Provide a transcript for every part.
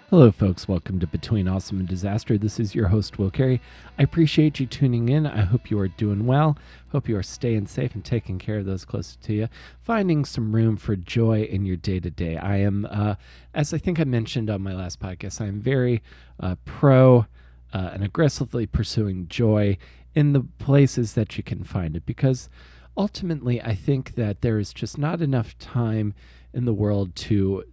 Hello, folks. Welcome to Between Awesome and Disaster. This is your host, Will Carey. I appreciate you tuning in. I hope you are doing well. Hope you are staying safe and taking care of those closest to you, finding some room for joy in your day-to-day. I am, as I think I mentioned on my last podcast, I am very pro and aggressively pursuing joy in the places that you can find it, because ultimately I think that there is just not enough time in the world to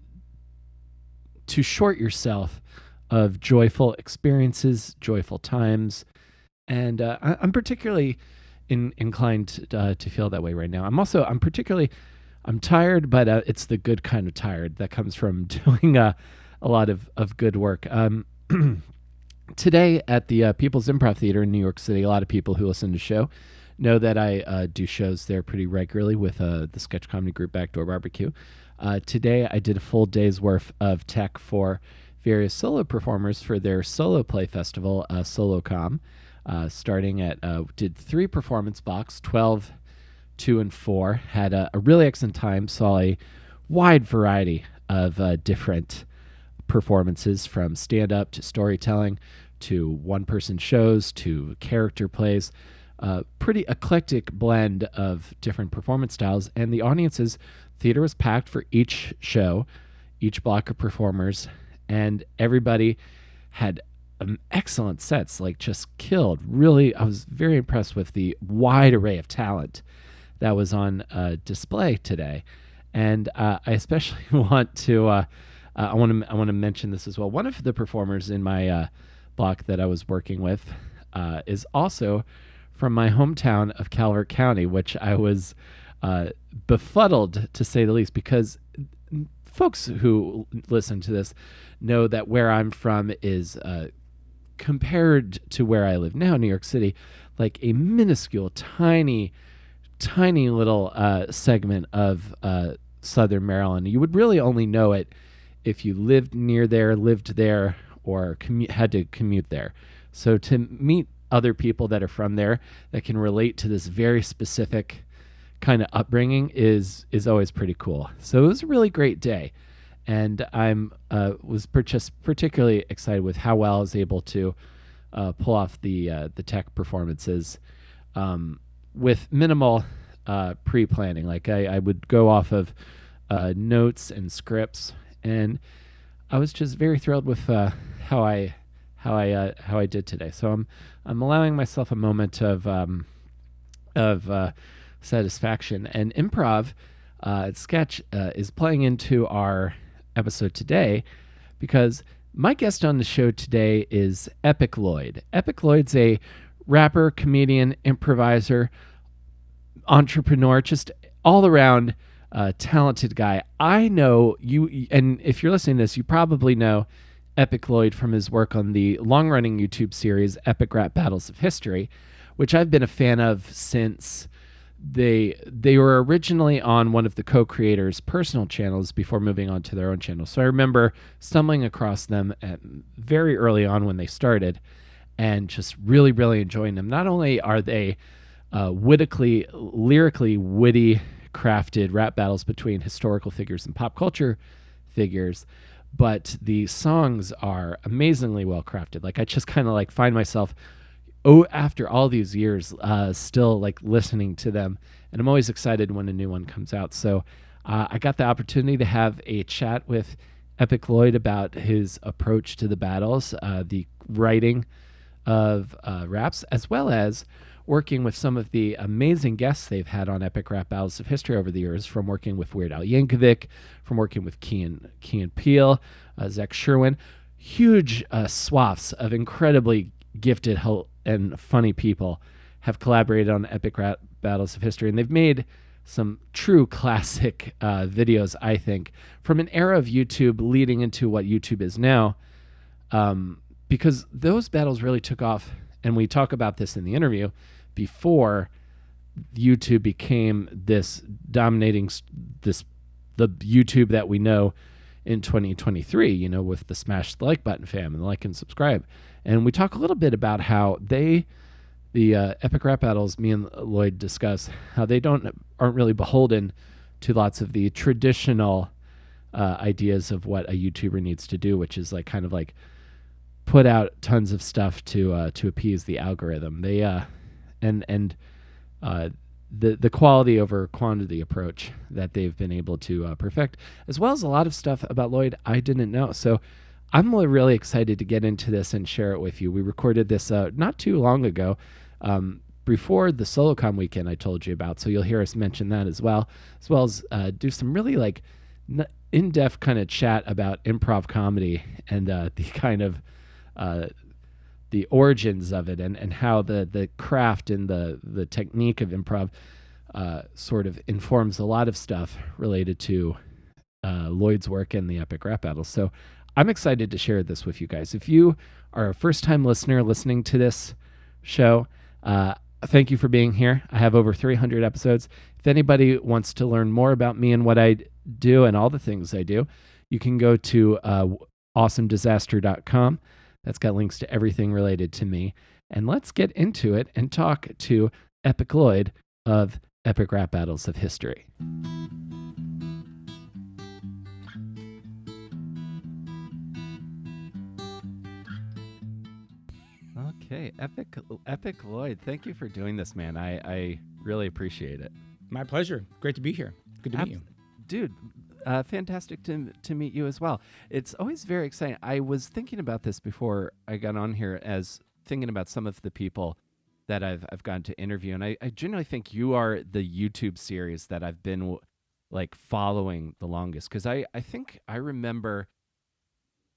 short yourself of joyful experiences, joyful times. And I'm particularly inclined to feel that way right now. I'm tired, but it's the good kind of tired that comes from doing a lot of good work. Today at the People's Improv Theater in New York City, a lot of people who listen to the show know that I do shows there pretty regularly with the sketch comedy group Backdoor Barbecue. Today I did a full day's worth of tech for various solo performers for their solo play festival, SoloCom. Starting at, did 3 performance blocks, 12, 2, and 4. Had a really excellent time, saw a wide variety of different performances, from stand-up to storytelling to one-person shows to character plays. Pretty eclectic blend of different performance styles, and the audiences, theater was packed for each show, each block of performers, and everybody had excellent sets, like just killed. Really, I was very impressed with the wide array of talent that was on display today. And I especially want to I want to mention this as well. One of the performers in my block that I was working with is also from my hometown of Calvert County, which I was befuddled, to say the least, because folks who listen to this know that where I'm from is, compared to where I live now, New York City, like a minuscule, tiny little segment of Southern Maryland. You would really only know it if you lived there, or had to commute there. So to meet other people that are from there that can relate to this very specific kind of upbringing is always pretty cool. So it was a really great day, and I'm was just particularly excited with how well I was able to pull off the tech performances with minimal pre-planning. Like I would go off of notes and scripts, and I was just very thrilled with how I did today. So I'm allowing myself a moment of satisfaction. And improv sketch is playing into our episode today, because my guest on the show today is EpicLLoyd. EpicLLoyd's a rapper, comedian, improviser, entrepreneur, just all around talented guy. I know you, and if you're listening to this, you probably know EpicLLoyd from his work on the long-running YouTube series Epic Rap Battles of History, which I've been a fan of since they were originally on one of the co-creators' personal channels before moving on to their own channel. So I remember stumbling across them very early on when they started, and just really, really enjoying them. Not only are they lyrically witty, crafted rap battles between historical figures and pop culture figures, but the songs are amazingly well crafted. Like, I just kind of like find myself, after all these years, still like listening to them, and I'm always excited when a new one comes out. So I got the opportunity to have a chat with EpicLLoyd about his approach to the battles, the writing of raps, as well as working with some of the amazing guests they've had on Epic Rap Battles of History over the years, from working with Weird Al Yankovic, from working with Key and Peele, Zach Sherwin. Huge swaths of incredibly gifted and funny people have collaborated on Epic Rap Battles of History, and they've made some true classic videos, I think, from an era of YouTube leading into what YouTube is now, because those battles really took off, and we talk about this in the interview, before YouTube became this dominating, the YouTube that we know in 2023, with the smash the like button fam and the like and subscribe. And we talk a little bit about how the Epic Rap Battles, me and Lloyd discuss how they aren't really beholden to lots of the traditional ideas of what a YouTuber needs to do, which is like kind of like put out tons of stuff to appease the algorithm. They and uh, the quality over quantity approach that they've been able to perfect, as well as a lot of stuff about Lloyd I didn't know. So I'm really excited to get into this and share it with you. We recorded this not too long ago, before the SoloCon weekend I told you about. So you'll hear us mention that as well as do some really like in-depth kind of chat about improv comedy and the kind of the origins of it and how the craft and the technique of improv sort of informs a lot of stuff related to Lloyd's work and the epic rap battles. So I'm excited to share this with you guys. If you are a first-time listener listening to this show, thank you for being here. I have over 300 episodes. If anybody wants to learn more about me and what I do and all the things I do, you can go to awesomedisaster.com. That's got links to everything related to me. And let's get into it and talk to EpicLLoyd of Epic Rap Battles of History. Okay, EpicLLoyd, thank you for doing this, man. I really appreciate it. My pleasure. Great to be here. Good to meet you. Dude, fantastic to meet you as well. It's always very exciting. I was thinking about this before I got on here, as thinking about some of the people that I've gotten to interview, and I generally think you are the YouTube series that I've been like following the longest, because I think I remember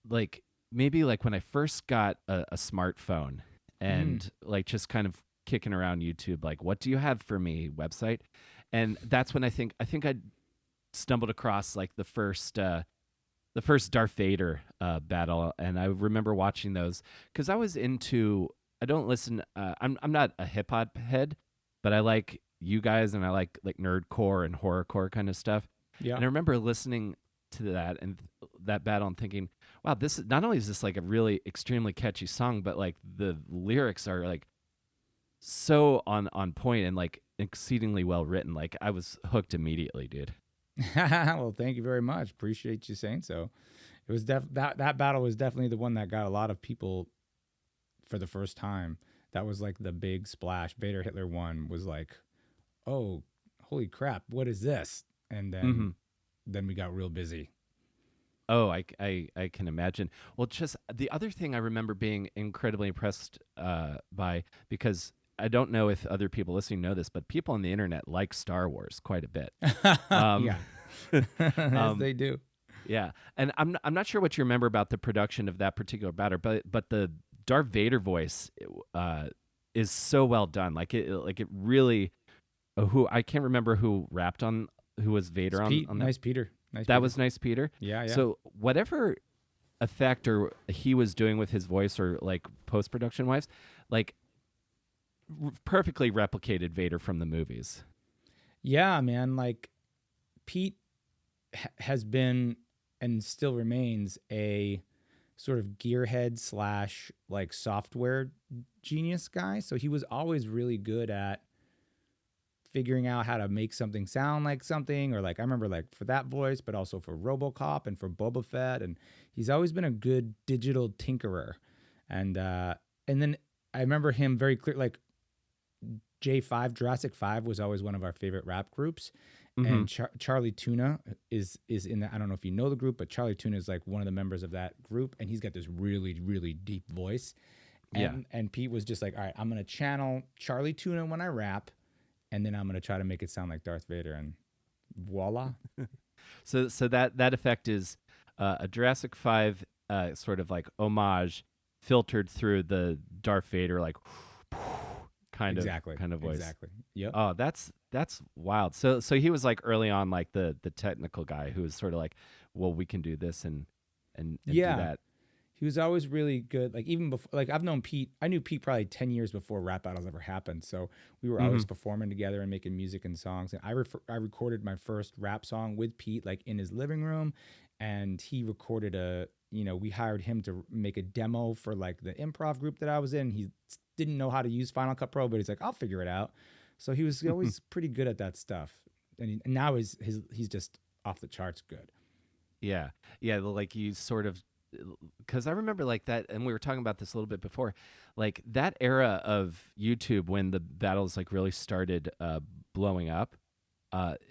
like maybe like when I first got a smartphone and like just kind of kicking around YouTube, like, what do you have for me website? And that's when I think I stumbled across like the first Darth Vader battle, and I remember watching those because I was into. I don't listen. I'm not a hip hop head, but I like you guys, and I like nerdcore and horrorcore kind of stuff. Yeah. And I remember listening to that and that battle and thinking, wow, this is, not only is this like a really extremely catchy song, but like the lyrics are like so on point and like exceedingly well written. Like I was hooked immediately, dude. Well, thank you very much. Appreciate you saying so. It was that battle was definitely the one that got a lot of people for the first time. That was like the big splash. Vader Hitler 1 was like, oh, holy crap, what is this? And then we got real busy. Oh, I can imagine. Well, just the other thing I remember being incredibly impressed by, because I don't know if other people listening know this, but people on the internet like Star Wars quite a bit. Yeah, as they do. Yeah, and I'm not sure what you remember about the production of that particular battle, but the Darth Vader voice is so well done. Like it really. Who I can't remember who rapped on, who was Vader on that. NicePeter. That was NicePeter. Yeah. So whatever effect or he was doing with his voice or like post production wise, like perfectly replicated Vader from the movies. Yeah, man. Like Pete has been and still remains a sort of gearhead / like software genius guy. So he was always really good at figuring out how to make something sound like something, or like I remember like for that voice, but also for RoboCop and for Boba Fett, and he's always been a good digital tinkerer. And then I remember him very clear, like J5 Jurassic 5 was always one of our favorite rap groups. And Charlie Tuna is in that. I don't know if you know the group, but Charlie Tuna is like one of the members of that group, and he's got this really, really deep voice. And Pete was just like, all right, I'm gonna channel Charlie Tuna when I rap, and then I'm gonna try to make it sound like Darth Vader, and voila. So that effect is a Jurassic 5 sort of like homage filtered through the Darth Vader like kind of voice. Exactly. Yep. Oh, that's wild. So he was like early on like the technical guy who was sort of like, well, we can do this and do that. He was always really good. Like even before, like I've known Pete. I knew Pete probably 10 years before rap battles ever happened. So we were always performing together and making music and songs. And I recorded my first rap song with Pete, like in his living room, and he recorded we hired him to make a demo for like the improv group that I was in. He didn't know how to use Final Cut Pro, but he's like, I'll figure it out. So he was always pretty good at that stuff. And now he's just off the charts good. Yeah. Yeah, like you sort of, because I remember like that, and we were talking about this a little bit before, like that era of YouTube when the battles like really started blowing up.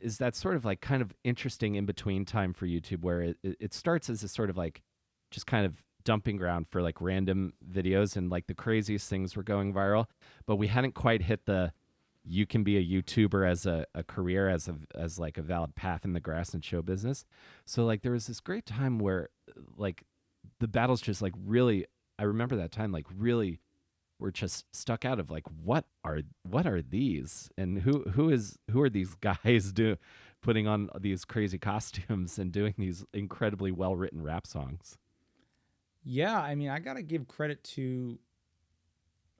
Is that sort of like kind of interesting in between time for YouTube where it starts as a sort of like just kind of dumping ground for like random videos and like the craziest things were going viral, but we hadn't quite hit the you can be a YouTuber as a career as like a valid path in the grass and show business. So like there was this great time where like the battles just like really, I remember that time like really were just stuck out of like what are these, and who are these guys do putting on these crazy costumes and doing these incredibly well written rap songs. Yeah, I mean, I gotta give credit to,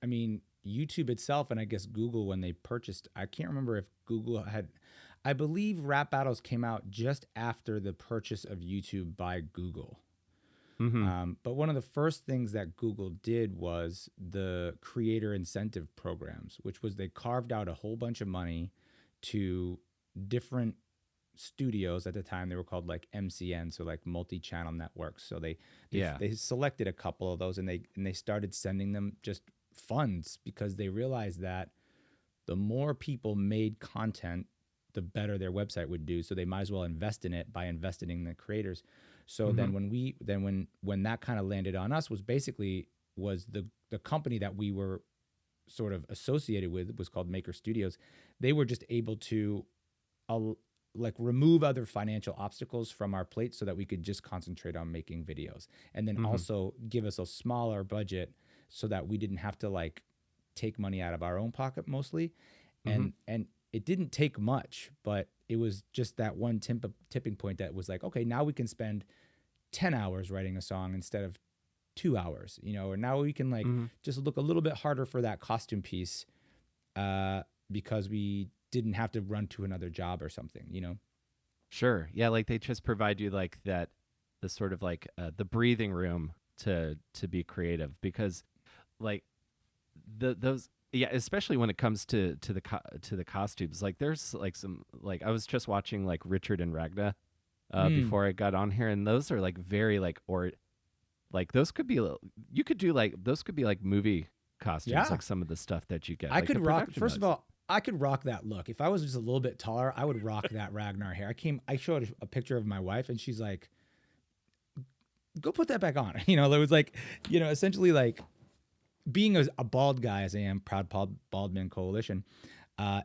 I mean, YouTube itself, and I guess Google when they purchased. I can't remember if Google had. I believe rap battles came out just after the purchase of YouTube by Google. Mm-hmm. But one of the first things that Google did was the creator incentive programs, which was they carved out a whole bunch of money to different studios at the time. They were called like MCN, so like multi-channel networks. So Yeah. they selected a couple of those, and they started sending them just funds because they realized that the more people made content, the better their website would do. So they might as well invest in it by investing in the creators. So Mm-hmm. then when that kind of landed on us was basically was the company that we were sort of associated with was called Maker Studios. They were just able to uh, like remove other financial obstacles from our plate so that we could just concentrate on making videos, and then Mm-hmm. also give us a smaller budget so that we didn't have to like take money out of our own pocket mostly. Mm-hmm. And it didn't take much, but it was just that one tipping point that was like, okay, now we can spend 10 hours writing a song instead of 2 hours, or now we can like Mm-hmm. just look a little bit harder for that costume piece, because we didn't have to run to another job or something. Sure. Yeah, like they just provide you like that, the sort of like the breathing room to be creative, because like those, yeah, especially when it comes to to the costumes, like there's like some, like I was just watching like Richard and Ragna Mm. before I got on here, and those are like very like, or like those could be you could do like those could be like movie costumes, Yeah. like some of the stuff that you get, I like could the rock. production First of values. all, I could rock that look. If I was just a little bit taller, I would rock that Ragnar hair. I showed a picture of my wife, and she's like, "Go put that back on." It was like, essentially like being a bald guy as I am, proud bald man coalition.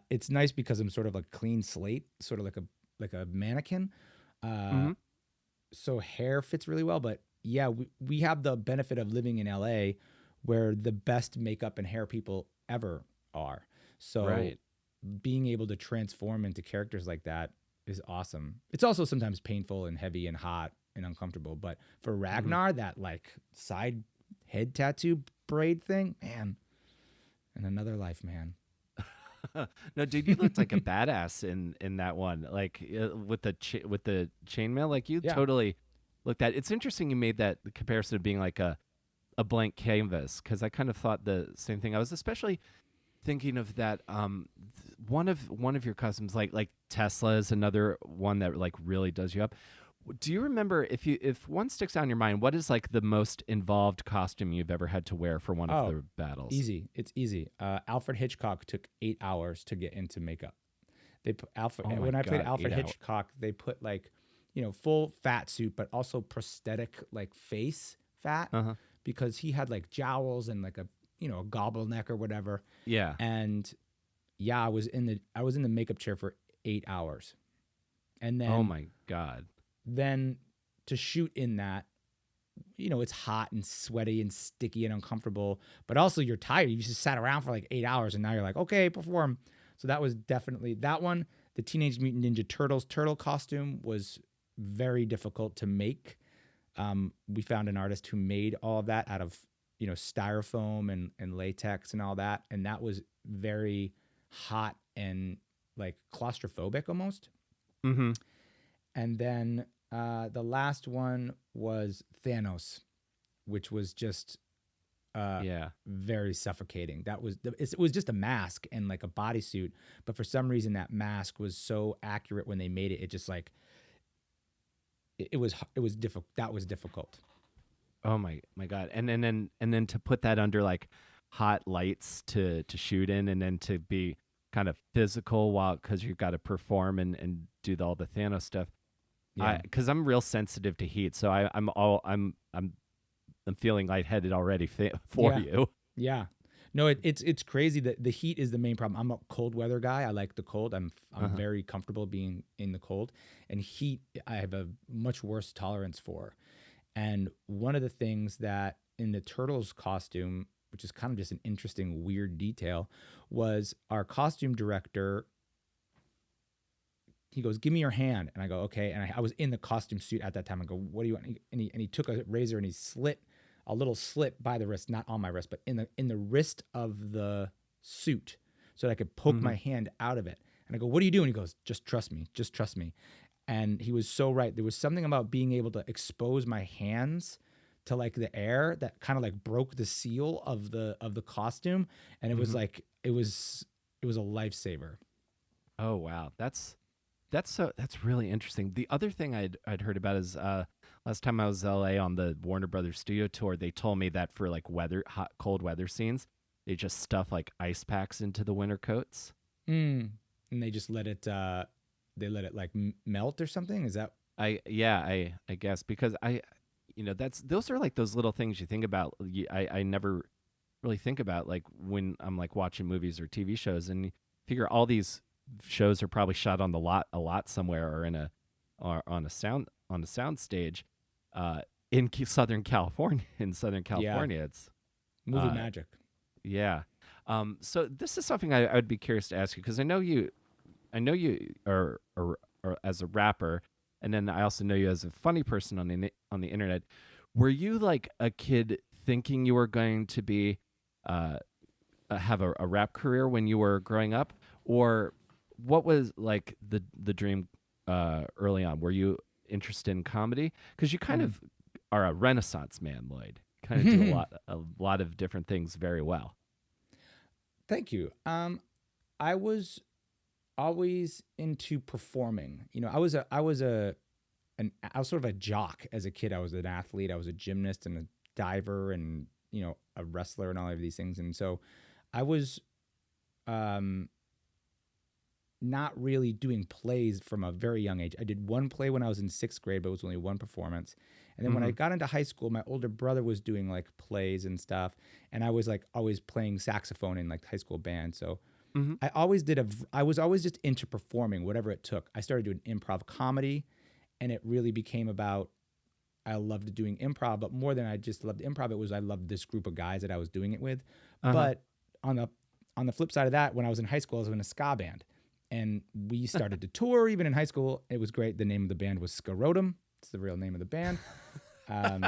It's nice because I'm sort of a clean slate, sort of like a mannequin. Uh, Mm-hmm. so hair fits really well. But yeah, we have the benefit of living in LA, where the best makeup and hair people ever are. So Right. being able to transform into characters like that is awesome. It's also sometimes painful and heavy and hot and uncomfortable. But for Mm-hmm. Ragnar, that like side head tattoo braid thing, man, in another life, man. No, dude, you looked like a badass in that one, like with the with the chainmail. Like you Yeah. totally looked at. It's interesting you made that comparison of being like a blank canvas, because I kind of thought the same thing. I was especially thinking of that one of your cousins, like Tesla is another one that like really does you up. Do you remember, if one sticks out in your mind, what is like the most involved costume you've ever had to wear for one of Oh, the battles? easy. It's easy. Alfred Hitchcock took 8 hours to get into makeup. They put Alfred Oh my when I played god, Alfred 8 hours. Hitchcock, they put like, full fat suit, but also prosthetic like face fat, Uh-huh. because he had like jowls and like a gobble neck or whatever. Yeah. And yeah, I was in the makeup chair for 8 hours, and Oh then my god. then to shoot in that, it's hot and sweaty and sticky and uncomfortable, but also you're tired. You just sat around for like 8 hours, and now you're like, okay, perform. So that was definitely that one. The Teenage Mutant Ninja Turtles turtle costume was very difficult to make. We found an artist who made all of that out of styrofoam and latex and all that, and that was very hot and like claustrophobic almost. Mm-hmm. And then the last one was Thanos, which was just Yeah. very suffocating. It was just a mask and like a bodysuit, but for some reason that mask was so accurate when they made it. It just like it was difficult. That was difficult. Oh my god. And then to put that under like hot lights to shoot in, and then to be kind of physical while, cuz you've got to perform and do all the Thanos stuff. Yeah. Cuz I'm real sensitive to heat, so I'm feeling lightheaded already for Yeah. you. Yeah. No, it's crazy that the heat is the main problem. I'm a cold weather guy. I like the cold. I'm Uh-huh. very comfortable being in the cold, and heat I have a much worse tolerance for. And one of the things that in the Turtles costume, which is kind of just an interesting weird detail, was our costume director. He goes, "Give me your hand," and I go, "Okay." And I was in the costume suit at that time. I go, "What do you want?" And he took a razor and he slit a little slit by the wrist, not on my wrist, but in the wrist of the suit, so that I could poke Mhm. my hand out of it. And I go, "What are you doing?" He goes, "Just trust me, just trust me." And he was so right. There was something about being able to expose my hands to like the air that kind of like broke the seal of the costume, and it was Mhm. like it was a lifesaver. Oh wow. That's really interesting. The other thing I'd heard about is last time I was in LA on the Warner Brothers studio tour, they told me that for like hot cold weather scenes, they just stuff like ice packs into the winter coats. Mm. And they just let it they let it like melt or something. Is that I guess because that's those are like those little things you think about. I never really think about like when I'm like watching movies or TV shows, and you figure all these shows are probably shot on the lot a lot somewhere, or in a or on a sound stage uh in Southern California. In Southern yeah, California, it's movie uh magic? yeah. So this is something I would be curious to ask you, because I know you are as a rapper, and then I also know you as a funny person on the internet. Were you like a kid thinking you were going to be uh, have a rap career when you were growing up, or what was like the dream early on? Were you interested in comedy? Because you kind Mm. of are a renaissance man, Lloyd. Kind of do a lot of different things very well. Thank you. I was always into performing. You know, I was sort of a jock as a kid. I was an athlete. I was a gymnast and a diver and a wrestler and all of these things. And so I was um not really doing plays from a very young age. I did one play when I was in sixth grade, but it was only one performance. And then when I Hmm. got into high school, my older brother was doing like plays and stuff, and I was like always playing saxophone in like high school band. So Hmm. I was always just into performing, whatever it took. I started doing improv comedy, and it really became about I loved doing improv, but more than I just loved improv, it was I loved this group of guys that I was doing it with. Uh huh. But on the on the flip side of that, when I was in high school, I was in a ska band, and we started to tour even in high school. It was great. The name of the band was Scarotum. It's the real name of the band. Um,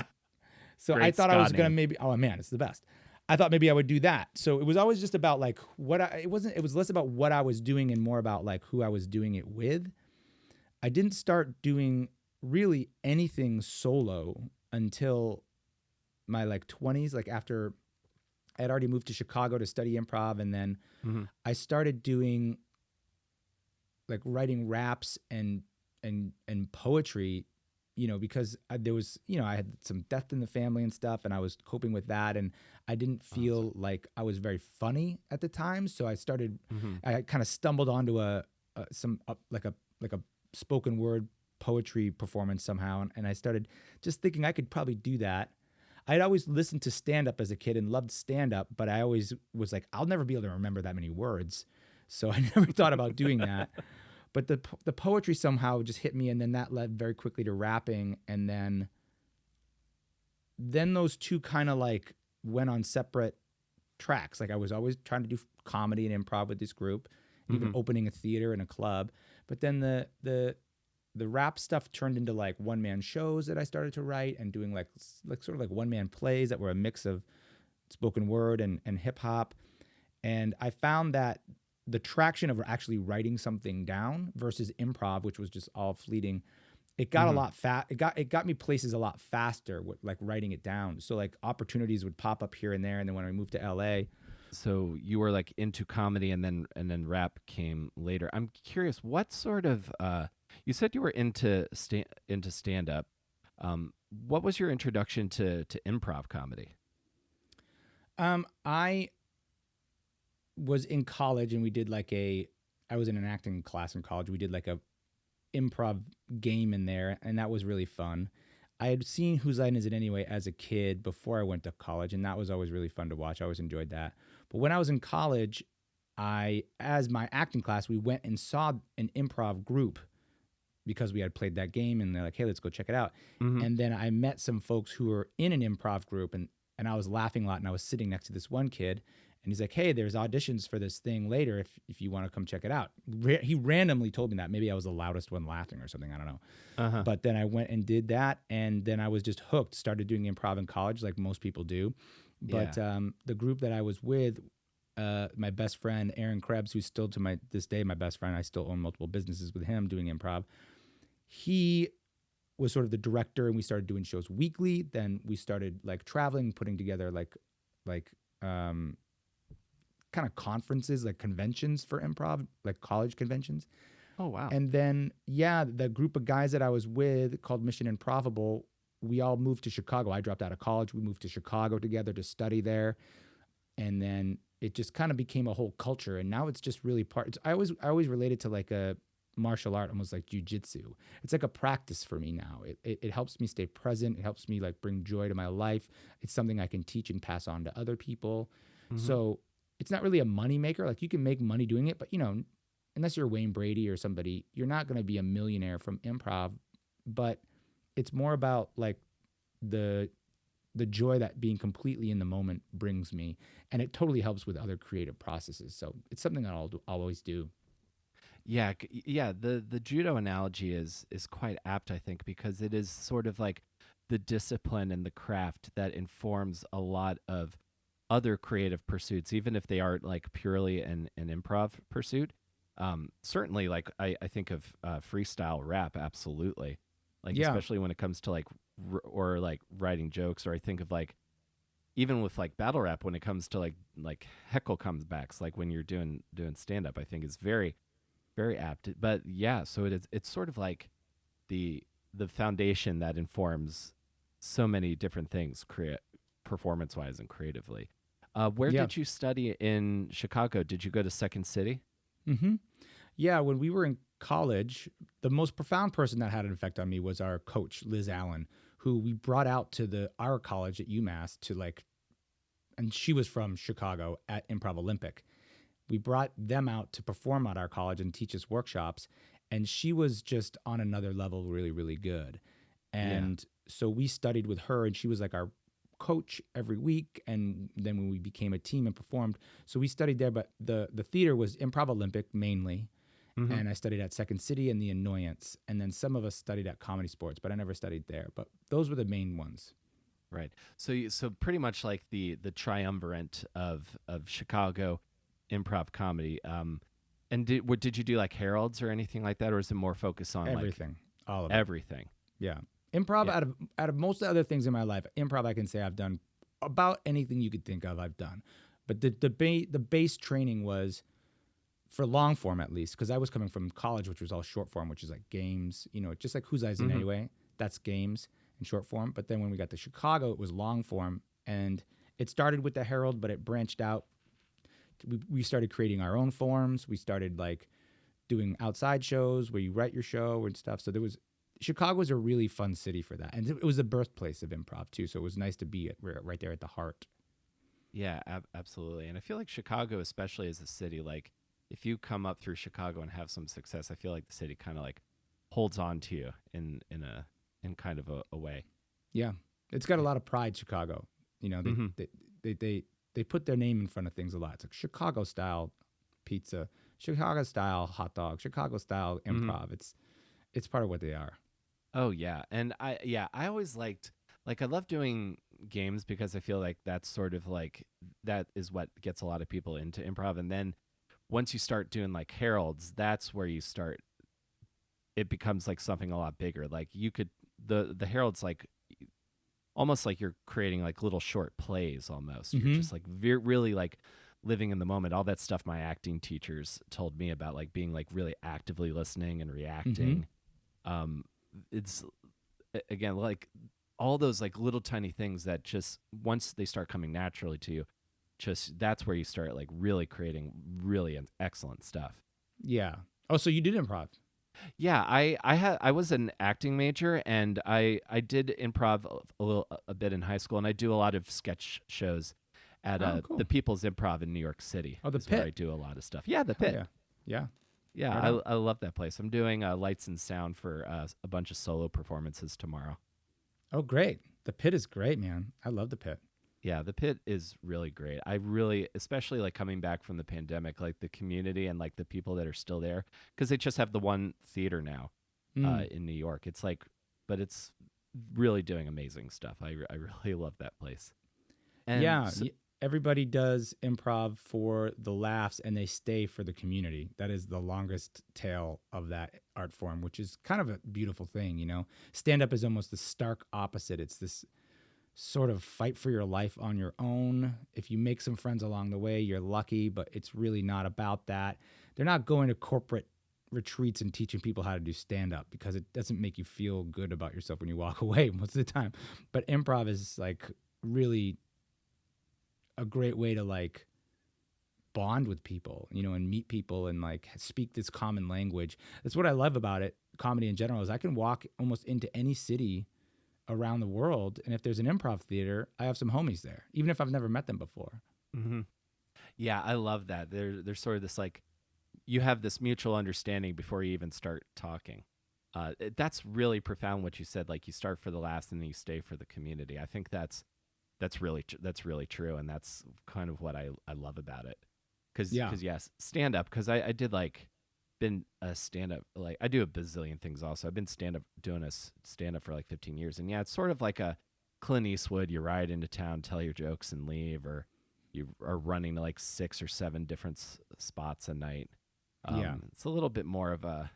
so I Great thought I ska was gonna name. maybe. Oh man, it's the best. I thought maybe I would do that. So it was always just about like it wasn't. It was less about what I was doing and more about like who I was doing it with. I didn't start doing really anything solo until my like 20s, like after I had already moved to Chicago to study improv, and then Hmm. I started doing like writing raps and poetry, because there was, I had some death in the family and stuff, and I was coping with that, and I didn't Awesome. feel like I was very funny at the time, so Hmm. I kind of stumbled onto a some like a spoken word poetry performance somehow, and I started just thinking I could probably do that. I'd always listened to stand up as a kid and loved stand up, but I always was like, I'll never be able to remember that many words. So I never thought about doing that. But the poetry somehow just hit me, and then that led very quickly to rapping, and then those two kind of like went on separate tracks. Like I was always trying to do comedy and improv with this group, and even Hmm. opening a theater and a club. But then the rap stuff turned into like one man shows that I started to write and doing like sort of like one man plays that were a mix of spoken word and hip hop. And I found that the traction of actually writing something down versus improv, which was just all fleeting, it got a Hmm. lot fat. It got me places a lot faster with like writing it down. So like opportunities would pop up here and there. And then when I moved to LA, So you were like into comedy, and then rap came later. I'm curious, what sort of You said you were into stand up. What was your introduction to improv comedy? I was in college and we did like I was in an acting class in college. We did like a improv game in there, and that was really fun. I had seen Whose Line Is It Anyway as a kid before I went to college, and that was always really fun to watch. I always enjoyed that. But when I was in college, as my acting class, we went and saw an improv group because we had played that game, and they're like, "Hey, let's go check it out." Hmm. And then I met some folks who were in an improv group, and I was laughing a lot, and I was sitting next to this one kid, and he's like, "Hey, there's auditions for this thing later if you want to come check it out." He randomly told me that. Maybe I was the loudest one laughing or something. I don't know. Uh-huh. But then I went and did that, and then I was just hooked. Started doing improv in college, like most people do. Yeah. But the group that I was with, my best friend Aaron Krebs, who's still to my this day my best friend. I still own multiple businesses with him doing improv. He was sort of the director, and we started doing shows weekly. Then we started like traveling, putting together like um, kind of conferences, like conventions for improv, like college conventions. Oh wow. And then, yeah, the group of guys that I was with called Mission Improbable, we all moved to Chicago. I dropped out of college. We moved to Chicago together to study there. And then it just kind of became a whole culture. And now it's just really I always related to like a martial art, almost like jujitsu. It's like a practice for me now. It helps me stay present. It helps me like bring joy to my life. It's something I can teach and pass on to other people. Hmm. So it's not really a money maker. Like you can make money doing it, but unless you're Wayne Brady or somebody, you're not going to be a millionaire from improv. But it's more about like the the joy that being completely in the moment brings me, and it totally helps with other creative processes. So it's something that I'll always do. Yeah, yeah. The judo analogy is quite apt, I think, because it is sort of like the discipline and the craft that informs a lot of other creative pursuits, even if they aren't like purely an improv pursuit. Certainly, like I think of freestyle rap, absolutely. Like Yeah, especially when it comes to like or like writing jokes, or I think of like even with like battle rap when it comes to like heckle comebacks, like when you're doing stand up, I think is very apt. But yeah, so it's sort of like the the foundation that informs so many different things, performance wise and creatively. Where yeah, did you study in Chicago? Did you go to Second City? hmm yeah. When we were in college, the most profound person that had an effect on me was our coach, Liz Allen, who we brought out to the our college at UMass to like, and she was from Chicago at Improv Olympic. We brought them out to perform at our college and teach us workshops, and she was just on another level, really, really good. Yeah. And so we studied with her, and she was like our coach every week. And then when we became a team and performed, so we studied there. But the theater was Improv Olympic mainly, Hmm. and I studied at Second City and the Annoyance, and then some of us studied at Comedy Sports, but I never studied there. But those were the main ones. Right. So so pretty much like the triumvirate of Chicago improv comedy. And did you do like Heralds or anything like that, or is it more focused on like Everything, all of it. everything? Yeah. Improv Yeah. out of most of the other things in my life, improv I can say I've done about anything you could think of I've done. But the base training was for long form at least because I was coming from college which was all short form, which is like games, just like Whose Eyes in Hmm. Anyway, that's games in short form. But then when we got to Chicago, it was long form, and it started with the Herald, but it branched out. We started creating our own forms. We started like doing outside shows where you write your show and stuff. So there was Chicago was a really fun city for that, and it was the birthplace of improv too. So it was nice to be right there at the heart. Yeah, absolutely. And I feel like Chicago, especially as a city, like if you come up through Chicago and have some success, I feel like the city kind of like holds on to you in kind of a way. Yeah, it's got a lot of pride. Chicago, you know, they Hmm. they they they, they put their name in front of things a lot. It's like Chicago style pizza, Chicago style hot dog, Chicago style Hmm. improv. It's part of what they are. Oh yeah, and I always liked like I love doing games because I feel like that's sort of like that is what gets a lot of people into improv, and then once you start doing like heralds, that's where you start. It becomes like something a lot bigger. Like you could the heralds like almost like you're creating like little short plays almost. You're Hmm just like really like living in the moment. All that stuff my acting teachers told me about like being like really actively listening and hmm reacting. Um, it's again like all those like little tiny things that just once they start coming naturally to you, just that's where you start like really creating really excellent stuff. Yeah. Oh, so you did improv? Yeah, I was an acting major, and I did improv a bit in high school, and I do a lot of sketch shows at Oh, the cool. People's Improv in New York City Oh, the is where I pit. do a lot of stuff. Yeah, the Hell Pit. yeah. Yeah. Yeah, Right on. I love that place. I'm doing lights and sound for a bunch of solo performances tomorrow. Oh, great. The pit is great, man. I love the pit. Yeah, the Pit is really great. I really, especially like coming back from the pandemic, like the community and like the people that are still there, because they just have the one theater now Mm. in New York. It's like, but it's really doing amazing stuff. I really love that place. And Yeah. Everybody does improv for the laughs and they stay for the community. That is the longest tail of that art form, which is kind of a beautiful thing, you know? Stand up is almost the stark opposite. It's this sort of fight for your life on your own. If you make some friends along the way, you're lucky, but it's really not about that. They're not going to corporate retreats and teaching people how to do stand up because it doesn't make you feel good about yourself when you walk away most of the time. But improv is like really a great way to like bond with people, you know, and meet people and like speak this common language. That's what I love about it. Comedy in general is I can walk almost into any city around the world, and if there's an improv theater, I have some homies there, even if I've never met them before. hmm yeah, I love that. There's sort of this like you have this mutual understanding before you even start talking. That's really profound what you said. Like you start for the last and then you stay for the community. I think that's really true, and that's kind of what I love about it. Yeah. Because yes, stand up. Because I did like been a stand up like I do a bazillion things also. I've been doing a stand up for like 15 years, and yeah, it's sort of like a Clint Eastwood. You ride into town, tell your jokes, and leave, or you are running to like 6 or 7 different spots a night. Yeah. It's a little bit more of a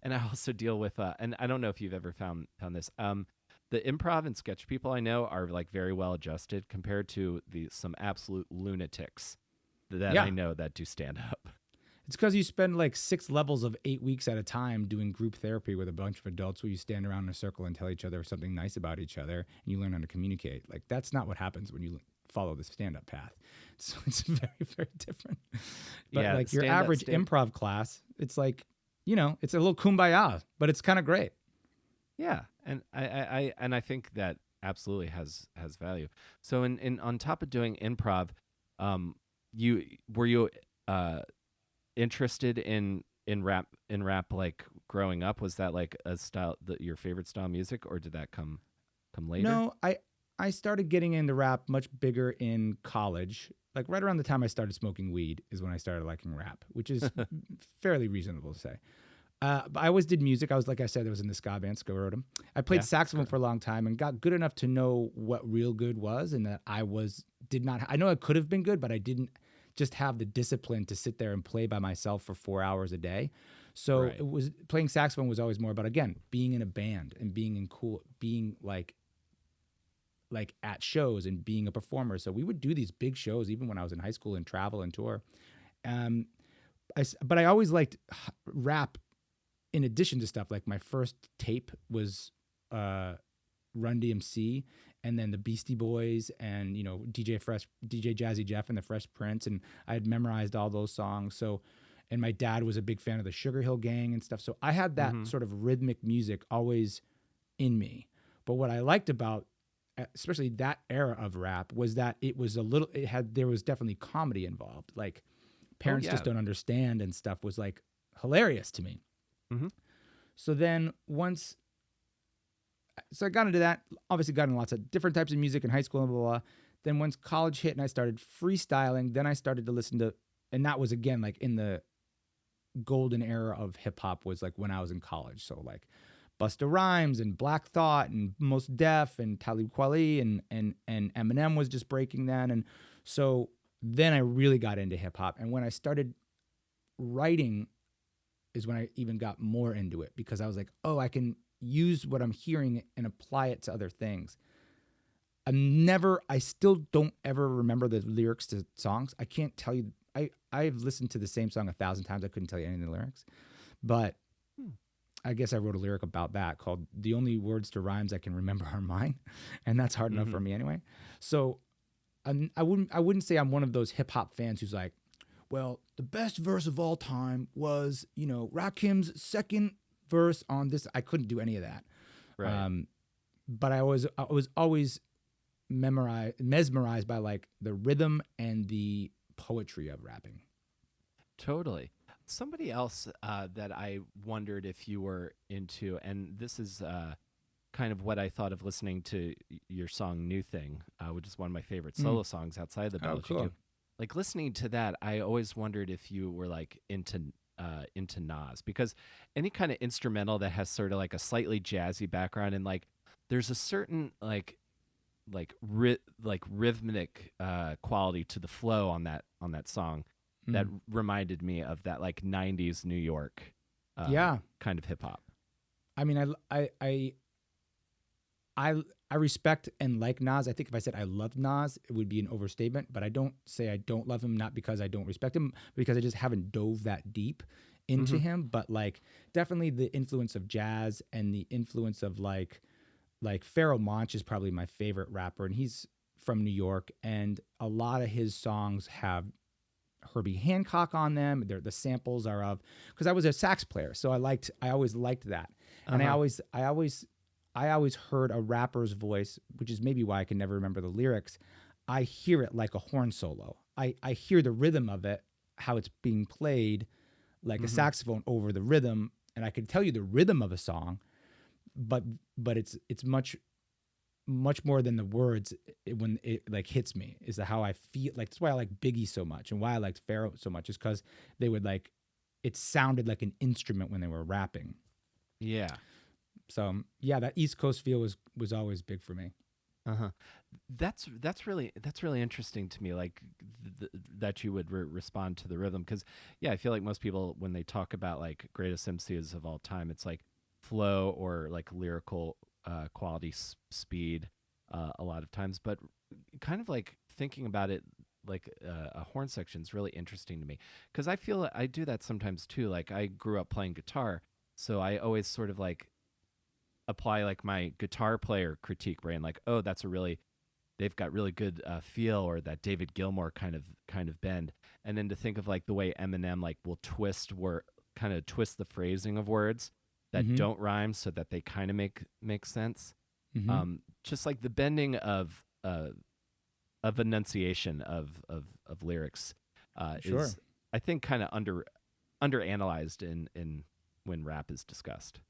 and I also deal with and I don't know if you've ever found this. The improv and sketch people I know are like very well adjusted compared to the some absolute lunatics that I Yeah. know that do stand up. It's because you spend like 6 levels of 8 weeks at a time doing group therapy with a bunch of adults where you stand around in a circle and tell each other something nice about each other and you learn how to communicate. Like, that's not what happens when you follow the stand up path. So it's very, very different. But Yeah, like your average improv class, it's like, you know, it's a little kumbaya, but it's kind of great. yeah, and I think that absolutely has value. So in on top of doing improv, you were you uh interested in rap like growing up? Was that like a style that your favorite style of music, or did that come later? No, I started getting into rap much bigger in college. Like right around the time I started smoking weed is when I started liking rap, which is fairly reasonable to say. But I always did music. I was, like I said, I was in the ska band, Ska. I played Yeah, saxophone sure. for a long time and got good enough to know what real good was, and that did not. I know I could have been good, but I didn't just have the discipline to sit there and play by myself for 4 hours a day. So Right. it was playing saxophone was always more about again being in a band and being like at shows and being a performer. So we would do these big shows even when I was in high school and travel and tour. Um, but I always liked rap in addition to stuff. Like my first tape was uh, Run DMC, and then the Beastie Boys, and you know DJ Jazzy Jeff, and the Fresh Prince, and I had memorized all those songs. So, and my dad was a big fan of the Sugar Hill Gang and stuff. So I had that Mm-hmm. sort of rhythmic music always in me. But what I liked about especially that era of rap was that there was definitely comedy involved. Like Oh parents just yeah. don't understand and stuff was like hilarious to me. Mm-hmm. So then so I got into that, obviously got into lots of different types of music in high school and blah, blah, blah. Then once college hit and I started freestyling, then I started to listen to, and that was again, like in the golden era of hip hop was like when I was in college. So like Busta Rhymes and Black Thought and Most Def and Talib Kweli and Eminem was just breaking then. And so then I really got into hip hop. And when I started writing is when I even got more into it because I was like, oh, I can use what I'm hearing and apply it to other things. I still don't ever remember the lyrics to songs. I can't tell you. I've listened to the same song 1,000 times. I couldn't tell you any of the lyrics, but Hmm. I guess I wrote a lyric about that called "The only words to rhymes I can remember are mine," and that's hard enough Mm-hmm. for me anyway. So I wouldn't say I'm one of those hip hop fans who's like, well, the best verse of all time was Rakim's second verse on this. I couldn't do any of that. Right. Um, but I was always mesmerized by like the rhythm and the poetry of rapping. Totally. Somebody else that I wondered if you were into, and this is kind of what I thought of listening to your song "New Thing," which is one of my favorite Mm. solo songs outside of the Oh, ballads you cool. do. Like listening to that, I always wondered if you were like into Nas, because any kind of instrumental that has sort of like a slightly jazzy background, and like there's a certain like rhythmic quality to the flow on that song that Mm. reminded me of that like 90s New York Yeah. kind of hip hop. I mean, I respect and like Nas. I think if I said I love Nas, it would be an overstatement. But I don't say I don't love him, not because I don't respect him, because I just haven't dove that deep into Hmm. him. But like, definitely the influence of jazz and the influence of like Pharoah Monch is probably my favorite rapper, and he's from New York, and a lot of his songs have Herbie Hancock on them. The samples are of, because I was a sax player, so I always liked that, and Uh-huh. I always heard a rapper's voice, which is maybe why I can never remember the lyrics. I hear it like a horn solo. I hear the rhythm of it, how it's being played like a Hmm. saxophone over the rhythm, and I can tell you the rhythm of a song, but it's much more than the words when it like hits me is how I feel. Like that's why I like Biggie so much and why I liked Pharaoh so much is because they would like it sounded like an instrument when they were rapping. Yeah. So yeah, that East Coast feel was always big for me. Uh-huh. That's really interesting to me, like that you would respond to the rhythm, because yeah, I feel like most people when they talk about like greatest MCs of all time, it's like flow or like lyrical quality, speed, a lot of times. But kind of like thinking about it, like a horn section is really interesting to me, because I feel I do that sometimes too. Like I grew up playing guitar, so I always sort of like apply like my guitar player critique brain, like, oh, that's a really they've got really good feel, or that David Gilmour kind of bend, and then to think of like the way Eminem like will kind of twist the phrasing of words that Mm-hmm. don't rhyme so that they kind of make sense. Mm-hmm. Just like the bending of enunciation of lyrics Sure. is, I think, kind of underanalyzed in when rap is discussed.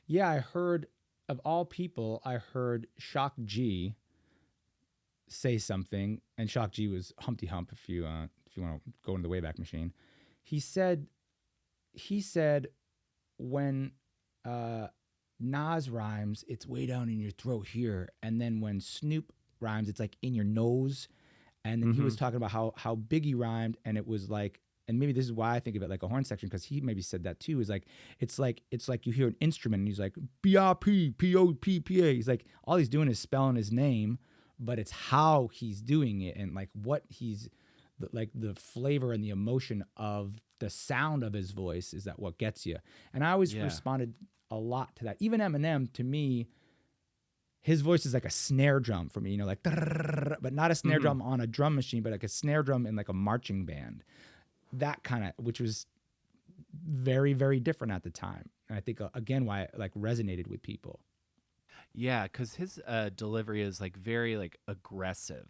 Yeah, I heard of all people, I heard Shock G say something, and Shock G was Humpty Hump. If you want to go into the Wayback Machine, he said he said when uh, Nas rhymes, it's way down in your throat here, and then when Snoop rhymes, it's like in your nose. And then he Mm-hmm. was talking about how Biggie rhymed, and it was like, and maybe this is why I think of it like a horn section because he maybe said that too. Is like it's like you hear an instrument, and he's like BIPPOPPA. He's like all he's doing is spelling his name, but it's how he's doing it and like what he's like the flavor and the emotion of the sound of his voice is that what gets you. And I always Yeah. responded a lot to that. Even Eminem, to me, his voice is like a snare drum for me, like, but not a snare Mm-hmm. drum on a drum machine, but like a snare drum in like a marching band. That kind of, which was very, very different at the time. And I think again why it like resonated with people. Yeah, because his delivery is like very like aggressive